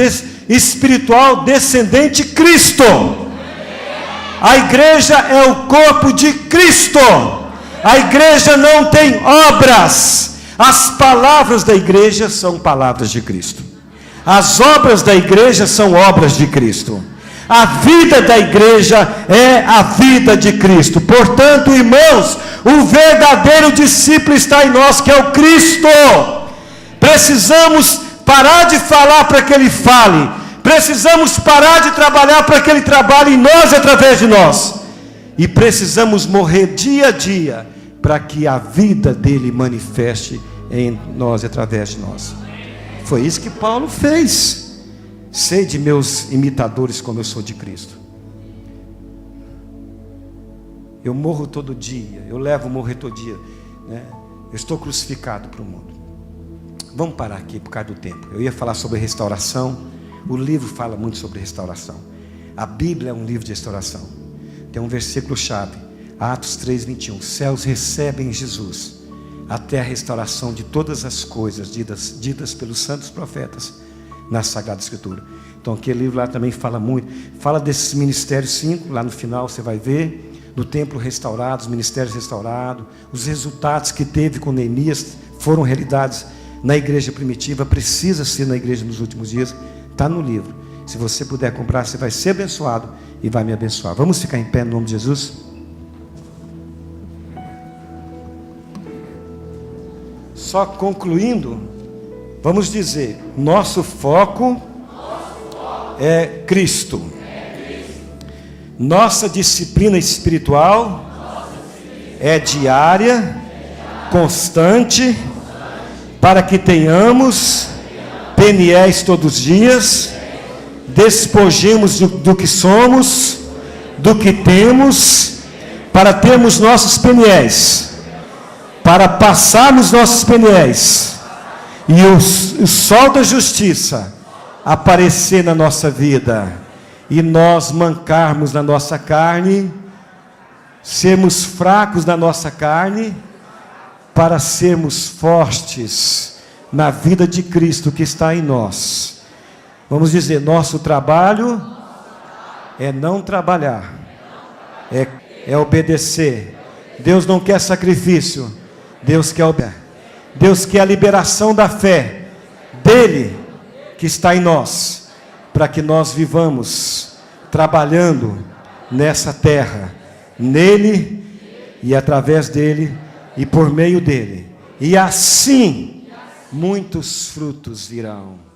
espiritual descendente de Cristo. A igreja é o corpo de Cristo. A igreja não tem obras. As palavras da igreja são palavras de Cristo. As obras da igreja são obras de Cristo. A vida da igreja é a vida de Cristo. Portanto, irmãos, o verdadeiro discípulo está em nós, que é o Cristo. Precisamos parar de falar para que Ele fale. Precisamos parar de trabalhar para que Ele trabalhe em nós, através de nós. E precisamos morrer dia a dia para que a vida dEle manifeste em nós, através de nós. Foi isso que Paulo fez. Sei de meus imitadores como eu sou de Cristo. Eu morro todo dia, eu levo morrer todo dia, né? Eu estou crucificado para o mundo. Vamos parar aqui por causa do tempo. Eu ia falar sobre restauração. O livro fala muito sobre restauração. A Bíblia é um livro de restauração. Tem um versículo chave, Atos 3:21. Céus recebem em Jesus até a restauração de todas as coisas ditas pelos santos profetas na Sagrada Escritura. Então aquele livro lá também fala muito. Fala desses ministérios 5, lá no final você vai ver, do templo restaurado, os ministérios restaurados, os resultados que teve com Neemias foram realidades na igreja primitiva, precisa ser na igreja nos últimos dias. Está no livro. Se você puder comprar, você vai ser abençoado e vai me abençoar. Vamos ficar em pé no nome de Jesus? Só concluindo, vamos dizer, nosso foco é Cristo. Nossa disciplina espiritual é diária, constante, para que tenhamos peniéis todos os dias, despojemos do que somos, do que temos, para termos nossos peniéis, para passarmos nossos peniéis, e o sol da justiça aparecer na nossa vida, e nós mancarmos na nossa carne, sermos fracos na nossa carne, para sermos fortes na vida de Cristo que está em nós. Vamos dizer, nosso trabalho é não trabalhar, é obedecer. Deus não quer sacrifício, Deus quer a liberação da fé dEle que está em nós, para que nós vivamos trabalhando nessa terra, nele e através dele e por meio dele, e assim muitos frutos virão.